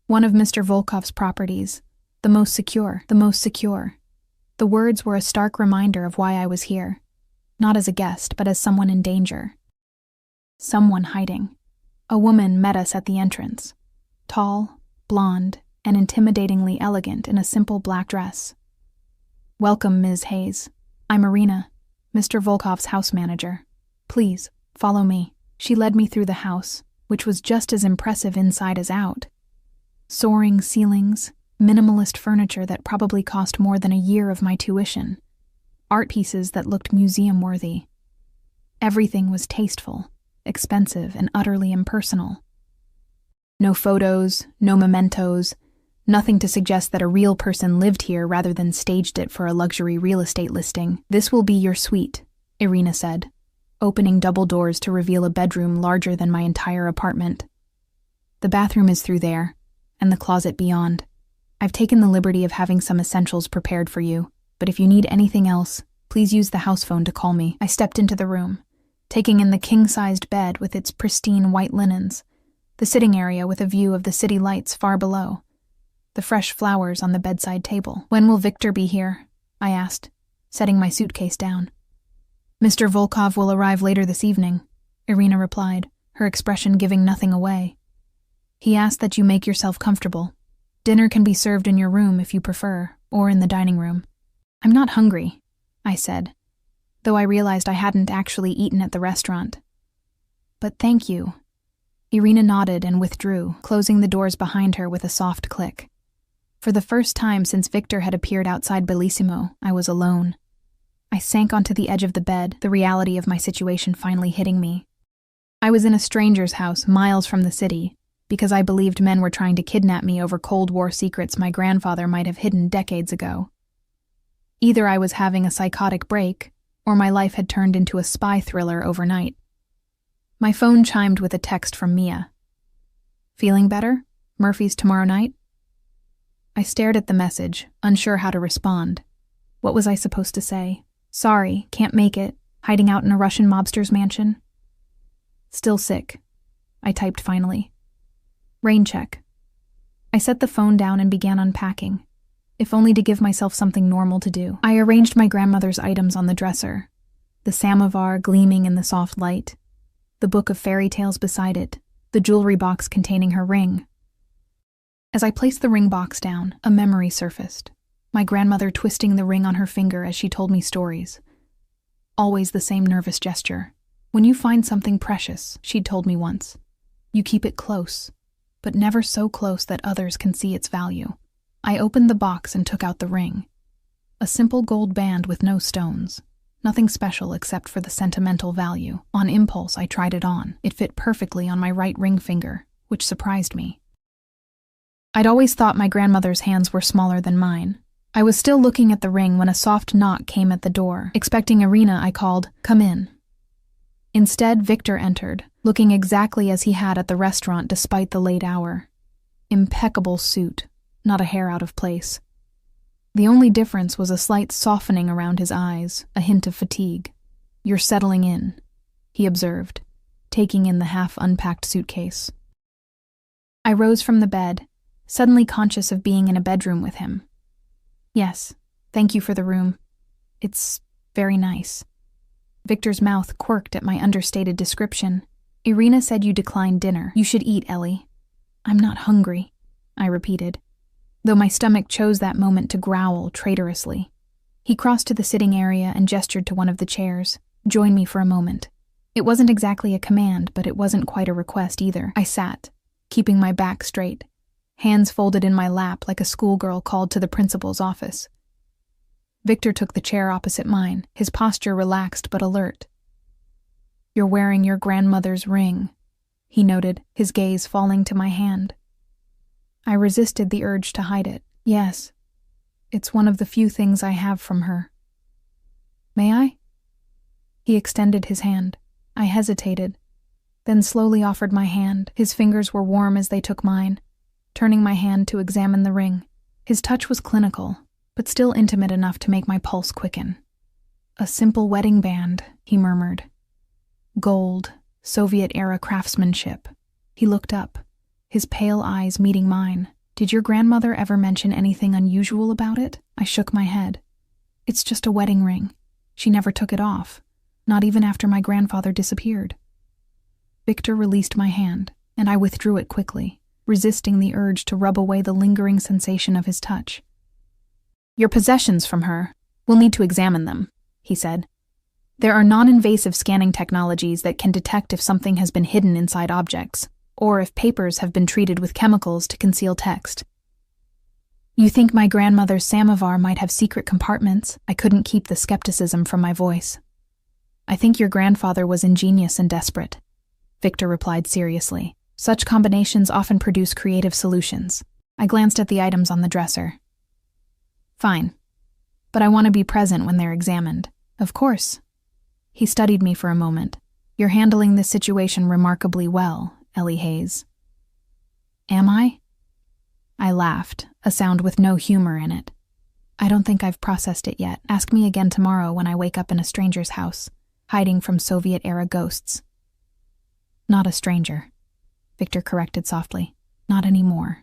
Speaker 1: "One of Mr. Volkov's properties. The most secure, the most secure." The words were a stark reminder of why I was here, not as a guest, but as someone in danger. Someone hiding. A woman met us at the entrance, tall, blonde, and intimidatingly elegant in a simple black dress. "Welcome, Ms. Hayes. I'm Irina, Mr. Volkov's house manager. Please, follow me." She led me through the house, which was just as impressive inside as out. Soaring ceilings, minimalist furniture that probably cost more than a year of my tuition, art pieces that looked museum-worthy. Everything was tasteful, expensive, and utterly impersonal. No photos, no mementos, nothing to suggest that a real person lived here rather than staged it for a luxury real estate listing. "This will be your suite," Irina said, opening double doors to reveal a bedroom larger than my entire apartment. The bathroom is through there, and the closet beyond. I've taken the liberty of having some essentials prepared for you, but if you need anything else, please use the house phone to call me. I stepped into the room, taking in the king-sized bed with its pristine white linens, the sitting area with a view of the city lights far below, the fresh flowers on the bedside table. "When will Victor be here?" I asked, setting my suitcase down. "Mr. Volkov will arrive later this evening," Irina replied, her expression giving nothing away. "He asked that you make yourself comfortable. Dinner can be served in your room if you prefer, or in the dining room." "I'm not hungry," I said, though I realized I hadn't actually eaten at the restaurant. "But thank you." Irina nodded and withdrew, closing the doors behind her with a soft click. For the first time since Victor had appeared outside Bellissimo, I was alone. I sank onto the edge of the bed, the reality of my situation finally hitting me. I was in a stranger's house miles from the city, because I believed men were trying to kidnap me over Cold War secrets my grandfather might have hidden decades ago. Either I was having a psychotic break, or my life had turned into a spy thriller overnight. My phone chimed with a text from Mia. "Feeling better? Murphy's tomorrow night?" I stared at the message, unsure how to respond. What was I supposed to say? "Sorry, can't make it. Hiding out in a Russian mobster's mansion?" "Still sick," I typed finally. "Rain check." I set the phone down and began unpacking, if only to give myself something normal to do. I arranged my grandmother's items on the dresser, the samovar gleaming in the soft light, the book of fairy tales beside it, the jewelry box containing her ring. As I placed the ring box down, a memory surfaced, my grandmother twisting the ring on her finger as she told me stories. Always the same nervous gesture. "When you find something precious," she'd told me once, "you keep it close, but never so close that others can see its value." I opened the box and took out the ring. A simple gold band with no stones. Nothing special except for the sentimental value. On impulse, I tried it on. It fit perfectly on my right ring finger, which surprised me. I'd always thought my grandmother's hands were smaller than mine. I was still looking at the ring when a soft knock came at the door. Expecting Irina, I called, "Come in." Instead, Victor entered, looking exactly as he had at the restaurant despite the late hour. Impeccable suit, not a hair out of place. The only difference was a slight softening around his eyes, a hint of fatigue. "You're settling in," he observed, taking in the half-unpacked suitcase. I rose from the bed, suddenly conscious of being in a bedroom with him. "Yes, thank you for the room. It's very nice." Victor's mouth quirked at my understated description. "Irina said you declined dinner. You should eat, Ellie." "I'm not hungry," I repeated, though my stomach chose that moment to growl traitorously. He crossed to the sitting area and gestured to one of the chairs. "Join me for a moment." It wasn't exactly a command, but it wasn't quite a request either. I sat, keeping my back straight, hands folded in my lap like a schoolgirl called to the principal's office. Victor took the chair opposite mine, his posture relaxed but alert. "You're wearing your grandmother's ring," he noted, his gaze falling to my hand. I resisted the urge to hide it. "Yes, it's one of the few things I have from her." "May I?" He extended his hand. I hesitated, then slowly offered my hand. His fingers were warm as they took mine, turning my hand to examine the ring. His touch was clinical, but still intimate enough to make my pulse quicken. "A simple wedding band," he murmured. "Gold, Soviet-era craftsmanship." He looked up, his pale eyes meeting mine. "Did your grandmother ever mention anything unusual about it?" I shook my head. "It's just a wedding ring. She never took it off, not even after my grandfather disappeared." Victor released my hand, and I withdrew it quickly, resisting the urge to rub away the lingering sensation of his touch. "Your possessions from her. We'll need to examine them," he said. "There are non-invasive scanning technologies that can detect if something has been hidden inside objects, or if papers have been treated with chemicals to conceal text." "You think my grandmother's samovar might have secret compartments?" I couldn't keep the skepticism from my voice. "I think your grandfather was ingenious and desperate," Victor replied seriously. "Such combinations often produce creative solutions." I glanced at the items on the dresser. "Fine, but I want to be present when they're examined." "Of course." He studied me for a moment. You're handling this situation remarkably well, Ellie Hayes. Am I? I laughed, a sound with no humor in it. I don't think I've processed it yet. Ask me again tomorrow when I wake up in a stranger's house, hiding from Soviet-era ghosts. Not a stranger, Victor corrected softly. Not anymore.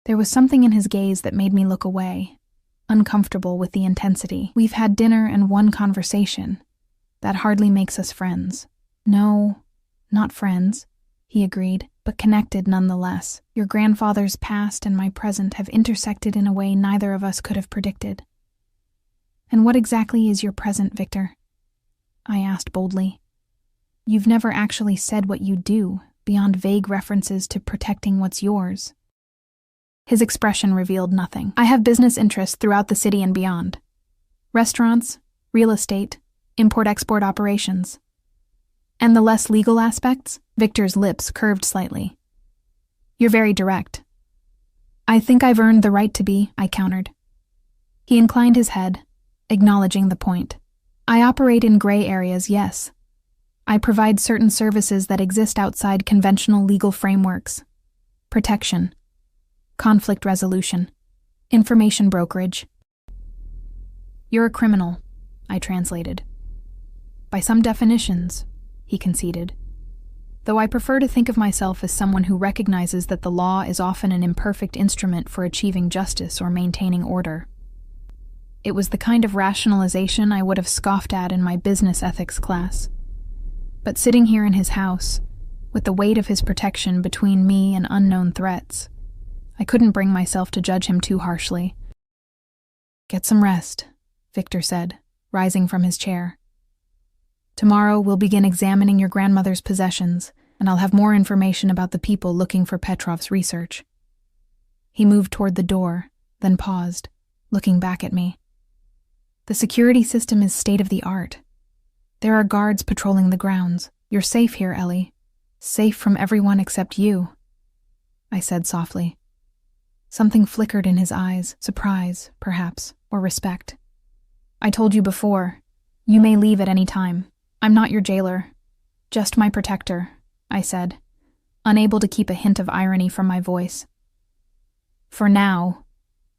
Speaker 1: There was something in his gaze that made me look away, uncomfortable with the intensity. We've had dinner and one conversation. That hardly makes us friends. No, not friends, he agreed, but connected nonetheless. Your grandfather's past and my present have intersected in a way neither of us could have predicted. And what exactly is your present, Victor? I asked boldly. You've never actually said what you do, beyond vague references to protecting what's yours. His expression revealed nothing. I have business interests throughout the city and beyond. Restaurants, real estate, import-export operations. And the less legal aspects? Victor's lips curved slightly. You're very direct. I think I've earned the right to be, I countered. He inclined his head, acknowledging the point. I operate in gray areas, yes. I provide certain services that exist outside conventional legal frameworks. Protection, conflict resolution, information brokerage. You're a criminal, I translated. By some definitions, he conceded. Though I prefer to think of myself as someone who recognizes that the law is often an imperfect instrument for achieving justice or maintaining order. It was the kind of rationalization I would have scoffed at in my business ethics class. But sitting here in his house, with the weight of his protection between me and unknown threats, I couldn't bring myself to judge him too harshly. Get some rest, Victor said, rising from his chair. Tomorrow we'll begin examining your grandmother's possessions, and I'll have more information about the people looking for Petrov's research. He moved toward the door, then paused, looking back at me. The security system is state-of-the-art. There are guards patrolling the grounds. You're safe here, Ellie. Safe from everyone except you, I said softly. Something flickered in his eyes, surprise, perhaps, or respect. I told you before, you may leave at any time. I'm not your jailer, just my protector, I said, unable to keep a hint of irony from my voice. For now,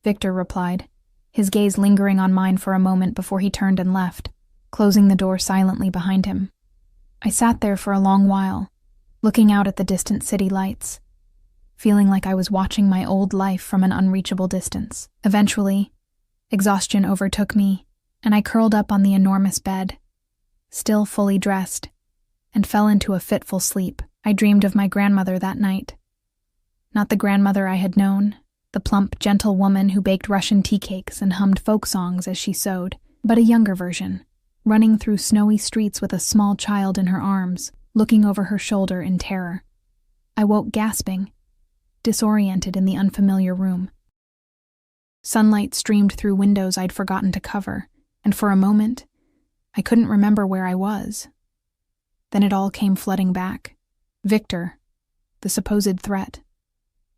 Speaker 1: Victor replied, his gaze lingering on mine for a moment before he turned and left, closing the door silently behind him. I sat there for a long while, looking out at the distant city lights, feeling like I was watching my old life from an unreachable distance. Eventually, exhaustion overtook me, and I curled up on the enormous bed, still fully dressed, and fell into a fitful sleep. I dreamed of my grandmother that night. Not the grandmother I had known, the plump, gentle woman who baked Russian tea cakes and hummed folk songs as she sewed, but a younger version, running through snowy streets with a small child in her arms, looking over her shoulder in terror. I woke gasping, disoriented in the unfamiliar room. Sunlight streamed through windows I'd forgotten to cover, and for a moment, I couldn't remember where I was. Then it all came flooding back. Victor, the supposed threat,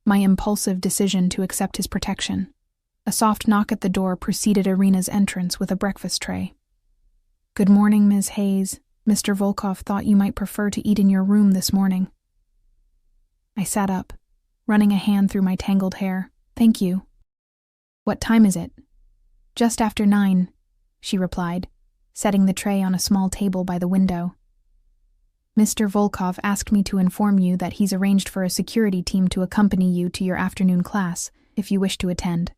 Speaker 1: my impulsive decision to accept his protection. A soft knock at the door preceded Irina's entrance with a breakfast tray. Good morning, Ms. Hayes. Mr. Volkov thought you might prefer to eat in your room this morning. I sat up, running a hand through my tangled hair. Thank you. What time is it? Just after 9, she replied, setting the tray on a small table by the window. Mr. Volkov asked me to inform you that he's arranged for a security team to accompany you to your afternoon class, if you wish to attend.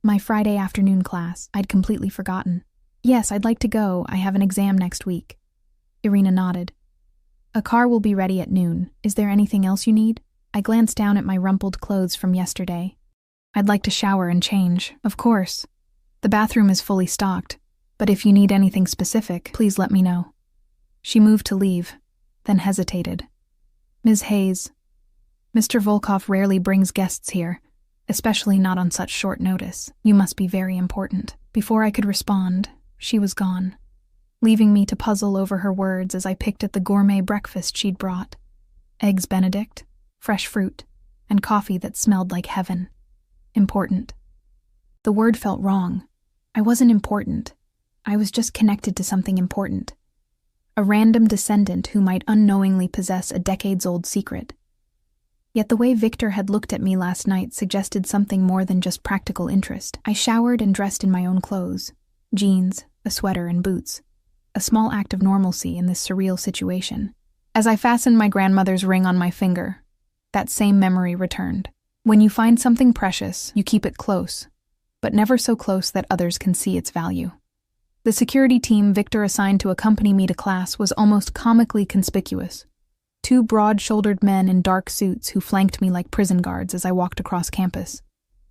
Speaker 1: My Friday afternoon class, I'd completely forgotten. Yes, I'd like to go. I have an exam next week. Irina nodded. A car will be ready at noon. Is there anything else you need? I glanced down at my rumpled clothes from yesterday. I'd like to shower and change, of course. The bathroom is fully stocked, but if you need anything specific, please let me know. She moved to leave, then hesitated. Ms. Hayes, Mr. Volkov rarely brings guests here, especially not on such short notice. You must be very important. Before I could respond, she was gone, leaving me to puzzle over her words as I picked at the gourmet breakfast she'd brought. Eggs Benedict, fresh fruit, and coffee that smelled like heaven. Important. The word felt wrong. I wasn't important. I was just connected to something important. a random descendant who might unknowingly possess a decades-old secret. Yet the way Victor had looked at me last night suggested something more than just practical interest. I showered and dressed in my own clothes, jeans, a sweater, and boots, a small act of normalcy in this surreal situation. As I fastened my grandmother's ring on my finger, that same memory returned. When you find something precious, you keep it close, but never so close that others can see its value. The security team Victor assigned to accompany me to class was almost comically conspicuous. Two broad-shouldered men in dark suits who flanked me like prison guards as I walked across campus.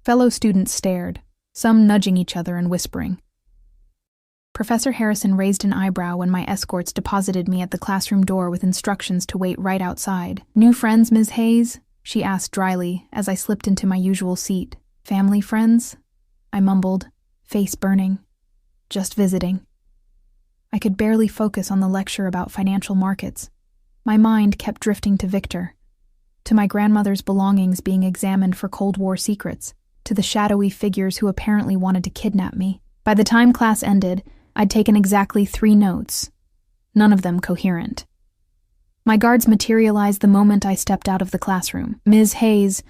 Speaker 1: Fellow students stared, some nudging each other and whispering. Professor Harrison raised an eyebrow when my escorts deposited me at the classroom door with instructions to wait right outside. "New friends, Ms. Hayes?" she asked dryly as I slipped into my usual seat. "Family friends?" I mumbled, face burning. "Just visiting." I could barely focus on the lecture about financial markets. My mind kept drifting to Victor, to my grandmother's belongings being examined for Cold War secrets, to the shadowy figures who apparently wanted to kidnap me. By the time class ended, I'd taken exactly 3 notes, none of them coherent. My guards materialized the moment I stepped out of the classroom. "Ms. Hayes,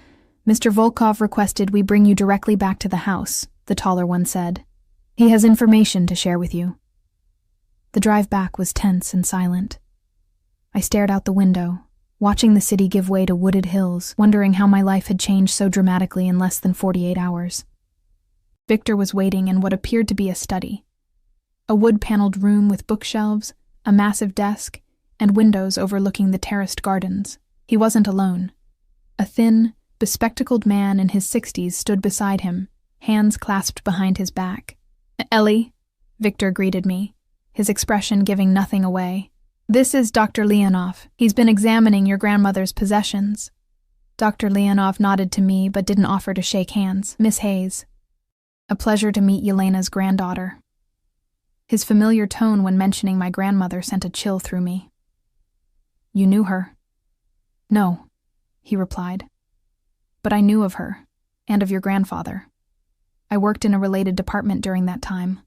Speaker 1: Mr. Volkov requested we bring you directly back to the house," the taller one said. "He has information to share with you." The drive back was tense and silent. I stared out the window, watching the city give way to wooded hills, wondering how my life had changed so dramatically in less than 48 hours. Victor was waiting in what appeared to be a study. A wood-paneled room with bookshelves, a massive desk, and windows overlooking the terraced gardens. He wasn't alone. A thin, bespectacled man in his 60s stood beside him, hands clasped behind his back. "Ellie," Victor greeted me, his expression giving nothing away. "This is Dr. Leonov. He's been examining your grandmother's possessions." Dr. Leonov nodded to me but didn't offer to shake hands. "Miss Hayes. A pleasure to meet Yelena's granddaughter." His familiar tone when mentioning my grandmother sent a chill through me. "You knew her?" "No," he replied. "But I knew of her, and of your grandfather. I worked in a related department during that time."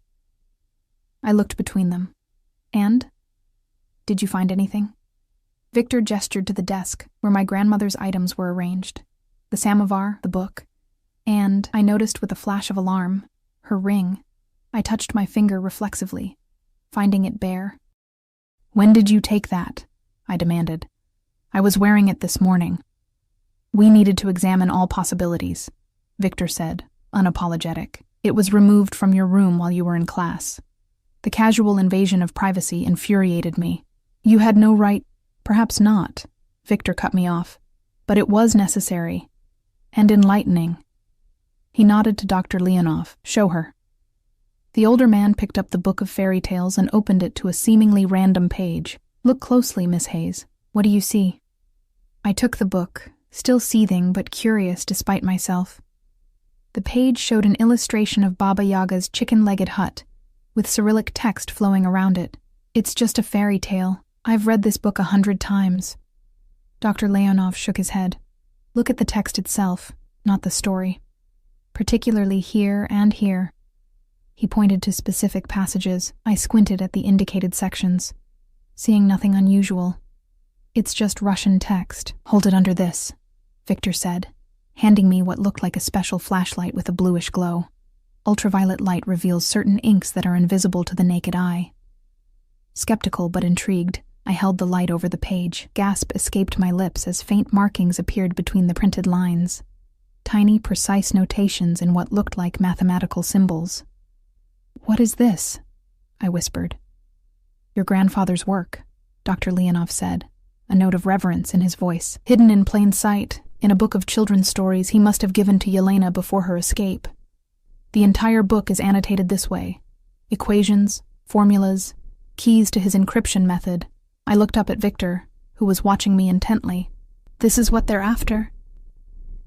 Speaker 1: I looked between them. "And? Did you find anything?" Victor gestured to the desk where my grandmother's items were arranged. The samovar, the book, and, I noticed with a flash of alarm, her ring. I touched my finger reflexively, finding it bare. "When did you take that?" I demanded. "I was wearing it this morning." "We needed to examine all possibilities," Victor said, unapologetic. "It was removed from your room while you were in class." The casual invasion of privacy infuriated me. "You had no right—" "Perhaps not," Victor cut me off. "But it was necessary. And enlightening." He nodded to Dr. Leonov. "Show her." The older man picked up the book of fairy tales and opened it to a seemingly random page. "Look closely, Miss Hayes. What do you see?" I took the book, still seething but curious despite myself. The page showed an illustration of Baba Yaga's chicken-legged hut, with Cyrillic text flowing around it. "It's just a fairy tale. I've read this book 100 times. Dr. Leonov shook his head. "Look at the text itself, not the story. Particularly here and here." He pointed to specific passages. I squinted at the indicated sections, seeing nothing unusual. "It's just Russian text. Hold it under this," Victor said, handing me what looked like a special flashlight with a bluish glow. Ultraviolet light reveals certain inks that are invisible to the naked eye. Skeptical but intrigued, I held the light over the page. Gasp escaped my lips as faint markings appeared between the printed lines. Tiny, precise notations in what looked like mathematical symbols. "What is this?" I whispered. "Your grandfather's work," Dr. Leonov said, a note of reverence in his voice. "Hidden in plain sight, in a book of children's stories he must have given to Yelena before her escape. The entire book is annotated this way. Equations, formulas, keys to his encryption method." I looked up at Victor, who was watching me intently. "This is what they're after?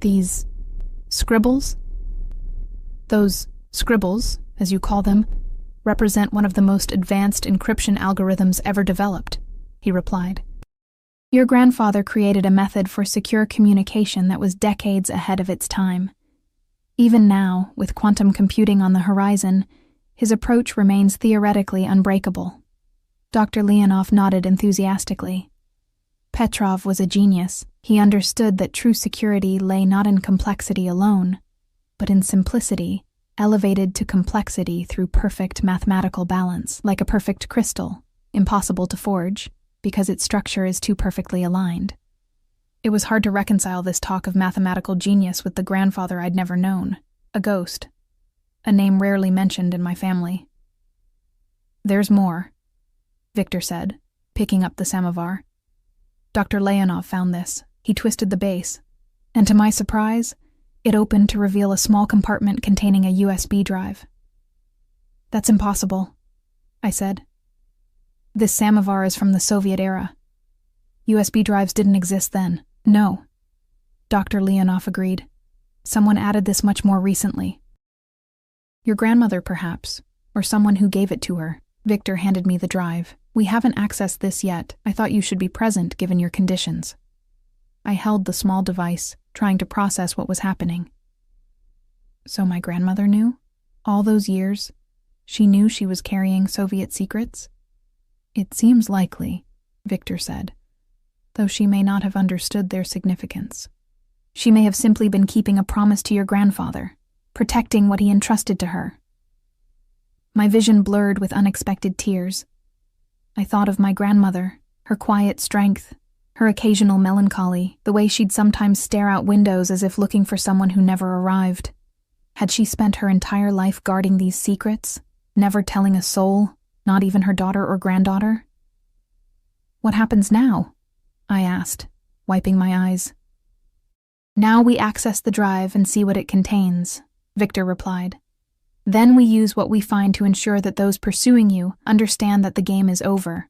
Speaker 1: These scribbles?" "Those scribbles, as you call them, represent one of the most advanced encryption algorithms ever developed," he replied. "Your grandfather created a method for secure communication that was decades ahead of its time. Even now, with quantum computing on the horizon, his approach remains theoretically unbreakable. Dr. Leonov nodded enthusiastically. Petrov was a genius. He understood that true security lay not in complexity alone, but in simplicity, elevated to complexity through perfect mathematical balance, like a perfect crystal, impossible to forge, because its structure is too perfectly aligned. It was hard to reconcile this talk of mathematical genius with the grandfather I'd never known, a ghost, a name rarely mentioned in my family. "There's more," Victor said, picking up the samovar. Dr. Leonov found this. He twisted the base, and to my surprise, it opened to reveal a small compartment containing a USB drive. "That's impossible," I said. "This samovar is from the Soviet era. USB drives didn't exist then." "No," Dr. Leonov agreed. "Someone added this much more recently." "Your grandmother, perhaps, or someone who gave it to her." Victor handed me the drive. "We haven't accessed this yet. I thought you should be present given your conditions." I held the small device, trying to process what was happening. So my grandmother knew? All those years, she knew she was carrying Soviet secrets? "It seems likely," Victor said, "though she may not have understood their significance. She may have simply been keeping a promise to your grandfather, protecting what he entrusted to her." My vision blurred with unexpected tears. I thought of my grandmother, her quiet strength, her occasional melancholy, the way she'd sometimes stare out windows as if looking for someone who never arrived. Had she spent her entire life guarding these secrets, never telling a soul, not even her daughter or granddaughter? "What happens now?" I asked, wiping my eyes. "Now we access the drive and see what it contains," Victor replied. "Then we use what we find to ensure that those pursuing you understand that the game is over.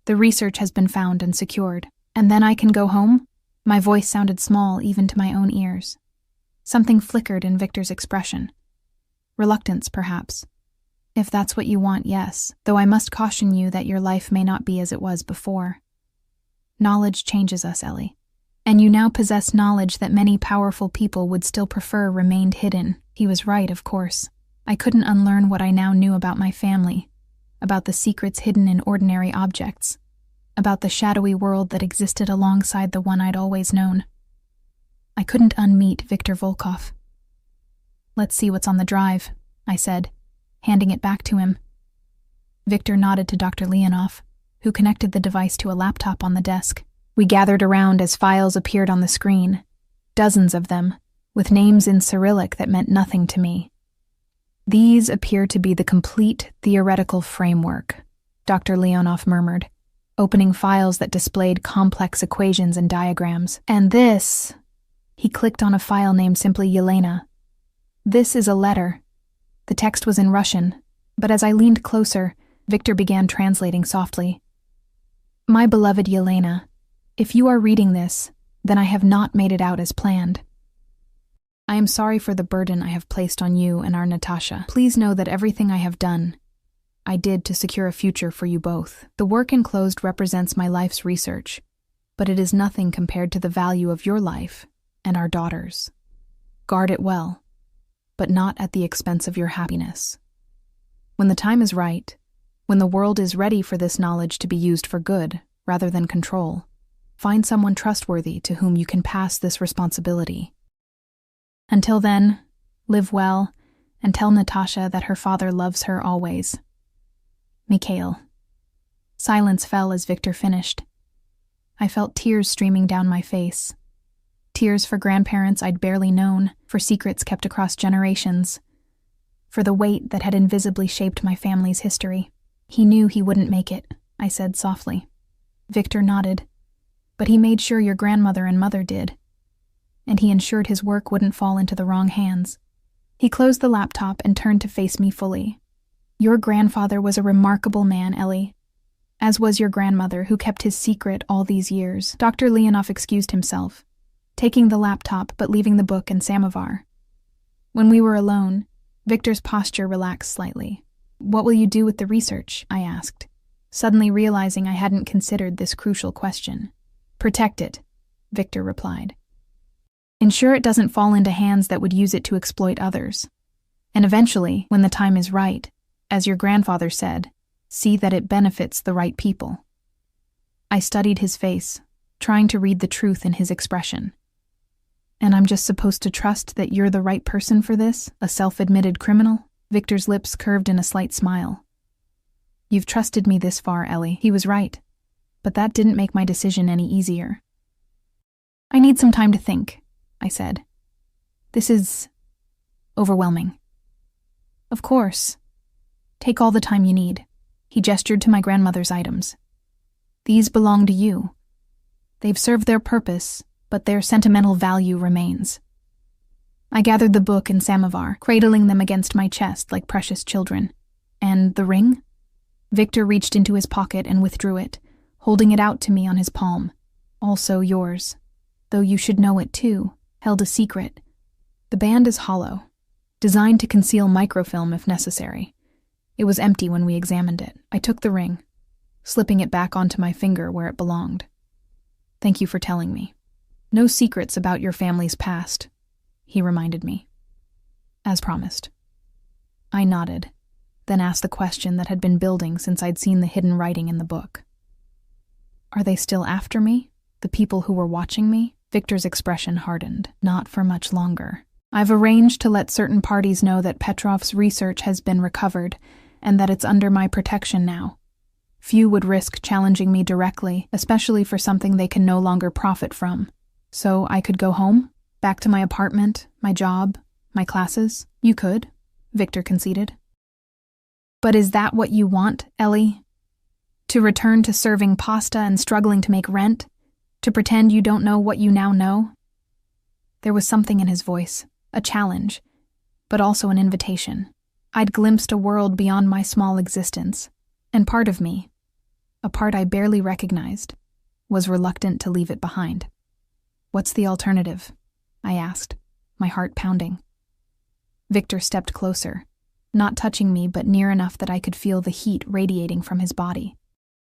Speaker 1: The research has been found and secured. And then I can go home?" My voice sounded small even to my own ears. Something flickered in Victor's expression. Reluctance, perhaps. "If that's what you want, yes, though I must caution you that your life may not be as it was before. Knowledge changes us, Ellie. And you now possess knowledge that many powerful people would still prefer remained hidden." He was right, of course. I couldn't unlearn what I now knew about my family, about the secrets hidden in ordinary objects, about the shadowy world that existed alongside the one I'd always known. I couldn't unmeet Viktor Volkov. "Let's see what's on the drive," I said, handing it back to him. Victor nodded to Dr. Leonov, who connected the device to a laptop on the desk. We gathered around as files appeared on the screen, dozens of them, with names in Cyrillic that meant nothing to me. "These appear to be the complete theoretical framework," Dr. Leonov murmured, opening files that displayed complex equations and diagrams. "And this..." He clicked on a file named simply Yelena. "This is a letter." The text was in Russian, but as I leaned closer, Victor began translating softly. "My beloved Yelena, if you are reading this, then I have not made it out as planned. I am sorry for the burden I have placed on you and our Natasha. Please know that everything I have done, I did to secure a future for you both. The work enclosed represents my life's research, but it is nothing compared to the value of your life and our daughter's. Guard it well, but not at the expense of your happiness. When the time is right, when the world is ready for this knowledge to be used for good rather than control, find someone trustworthy to whom you can pass this responsibility. Until then, live well and tell Natasha that her father loves her always. Mikhail." Silence fell as Victor finished. I felt tears streaming down my face. Tears for grandparents I'd barely known, for secrets kept across generations, for the weight that had invisibly shaped my family's history. "He knew he wouldn't make it," I said softly. Victor nodded. "But he made sure your grandmother and mother did. And he ensured his work wouldn't fall into the wrong hands." He closed the laptop and turned to face me fully. "Your grandfather was a remarkable man, Ellie, as was your grandmother, who kept his secret all these years." Dr. Leonov excused himself, taking the laptop but leaving the book and samovar. When we were alone, Victor's posture relaxed slightly. "What will you do with the research?" I asked, suddenly realizing I hadn't considered this crucial question. "Protect it," Victor replied. "Ensure it doesn't fall into hands that would use it to exploit others. And eventually, when the time is right, as your grandfather said, See that it benefits the right people. I studied his face, trying to read the truth in his expression. And I'm just supposed to trust that you're the right person for this, a self-admitted criminal? Victor's lips curved in a slight smile. You've trusted me this far, Ellie. He was right. But that didn't make my decision any easier. I need some time to think, I said. This is overwhelming. Of course. Take all the time you need. He gestured to my grandmother's items. These belong to you. They've served their purpose, but their sentimental value remains. I gathered the book and samovar, cradling them against my chest like precious children. And the ring? Victor reached into his pocket and withdrew it, holding it out to me on his palm. Also yours. Though you should know it too, held a secret. The band is hollow, designed to conceal microfilm if necessary. It was empty when we examined it. I took the ring, slipping it back onto my finger where it belonged. Thank you for telling me. No secrets about your family's past, he reminded me. As promised. I nodded, then asked the question that had been building since I'd seen the hidden writing in the book. Are they still after me? The people who were watching me? Victor's expression hardened. Not for much longer. I've arranged to let certain parties know that Petrov's research has been recovered and that it's under my protection now. Few would risk challenging me directly, especially for something they can no longer profit from. So I could go home? Back to my apartment, my job, my classes? You could, Victor conceded. But is that what you want, Ellie? To return to serving pasta and struggling to make rent? To pretend you don't know what you now know? There was something in his voice, a challenge, but also an invitation. I'd glimpsed a world beyond my small existence, and part of me, a part I barely recognized, was reluctant to leave it behind. What's the alternative? I asked, my heart pounding. Victor stepped closer, not touching me but near enough that I could feel the heat radiating from his body.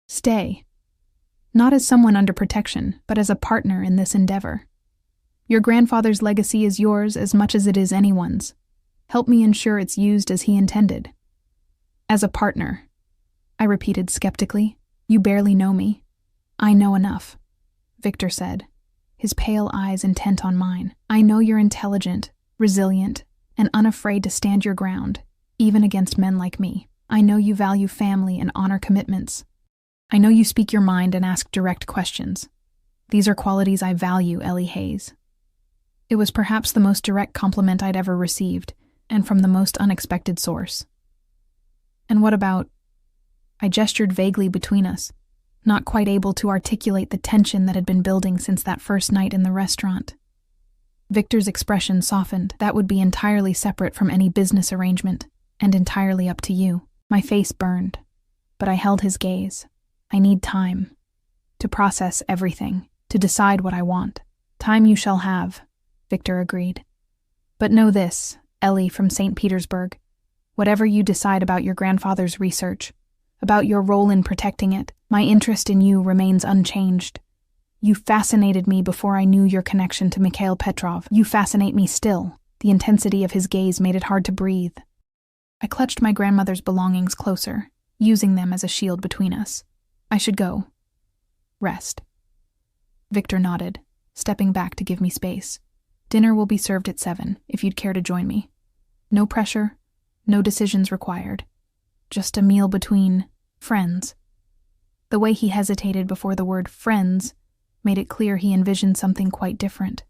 Speaker 1: Stay. Not as someone under protection, but as a partner in this endeavor. Your grandfather's legacy is yours as much as it is anyone's. Help me ensure it's used as he intended. As a partner, I repeated skeptically. You barely know me. I know enough, Victor said, his pale eyes intent on mine. I know you're intelligent, resilient, and unafraid to stand your ground, even against men like me. I know you value family and honor commitments. I know you speak your mind and ask direct questions. These are qualities I value, Ellie Hayes. It was perhaps the most direct compliment I'd ever received, and from the most unexpected source. And what about... I gestured vaguely between us, not quite able to articulate the tension that had been building since that first night in the restaurant. Victor's expression softened. That would be entirely separate from any business arrangement, and entirely up to you. My face burned, but I held his gaze. I need time. To process everything, to decide what I want. Time you shall have, Victor agreed. But know this, Ellie from St. Petersburg. Whatever you decide about your grandfather's research, about your role in protecting it, my interest in you remains unchanged. You fascinated me before I knew your connection to Mikhail Petrov. You fascinate me still. The intensity of his gaze made it hard to breathe. I clutched my grandmother's belongings closer, using them as a shield between us. I should go. Rest. Victor nodded, stepping back to give me space. Dinner will be served at 7, if you'd care to join me. No pressure, no decisions required. Just a meal between friends. The way he hesitated before the word friends made it clear he envisioned something quite different.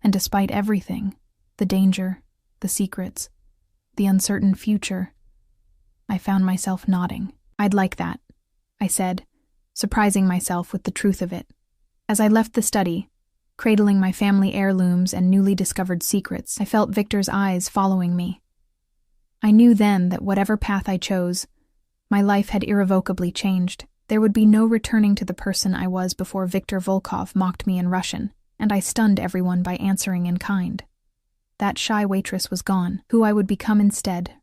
Speaker 1: And despite everything, the danger, the secrets, the uncertain future, I found myself nodding. I'd like that, I said, surprising myself with the truth of it. As I left the study, cradling my family heirlooms and newly discovered secrets, I felt Victor's eyes following me. I knew then that whatever path I chose, my life had irrevocably changed. There would be no returning to the person I was before Viktor Volkov mocked me in Russian, and I stunned everyone by answering in kind. That shy waitress was gone. Who I would become instead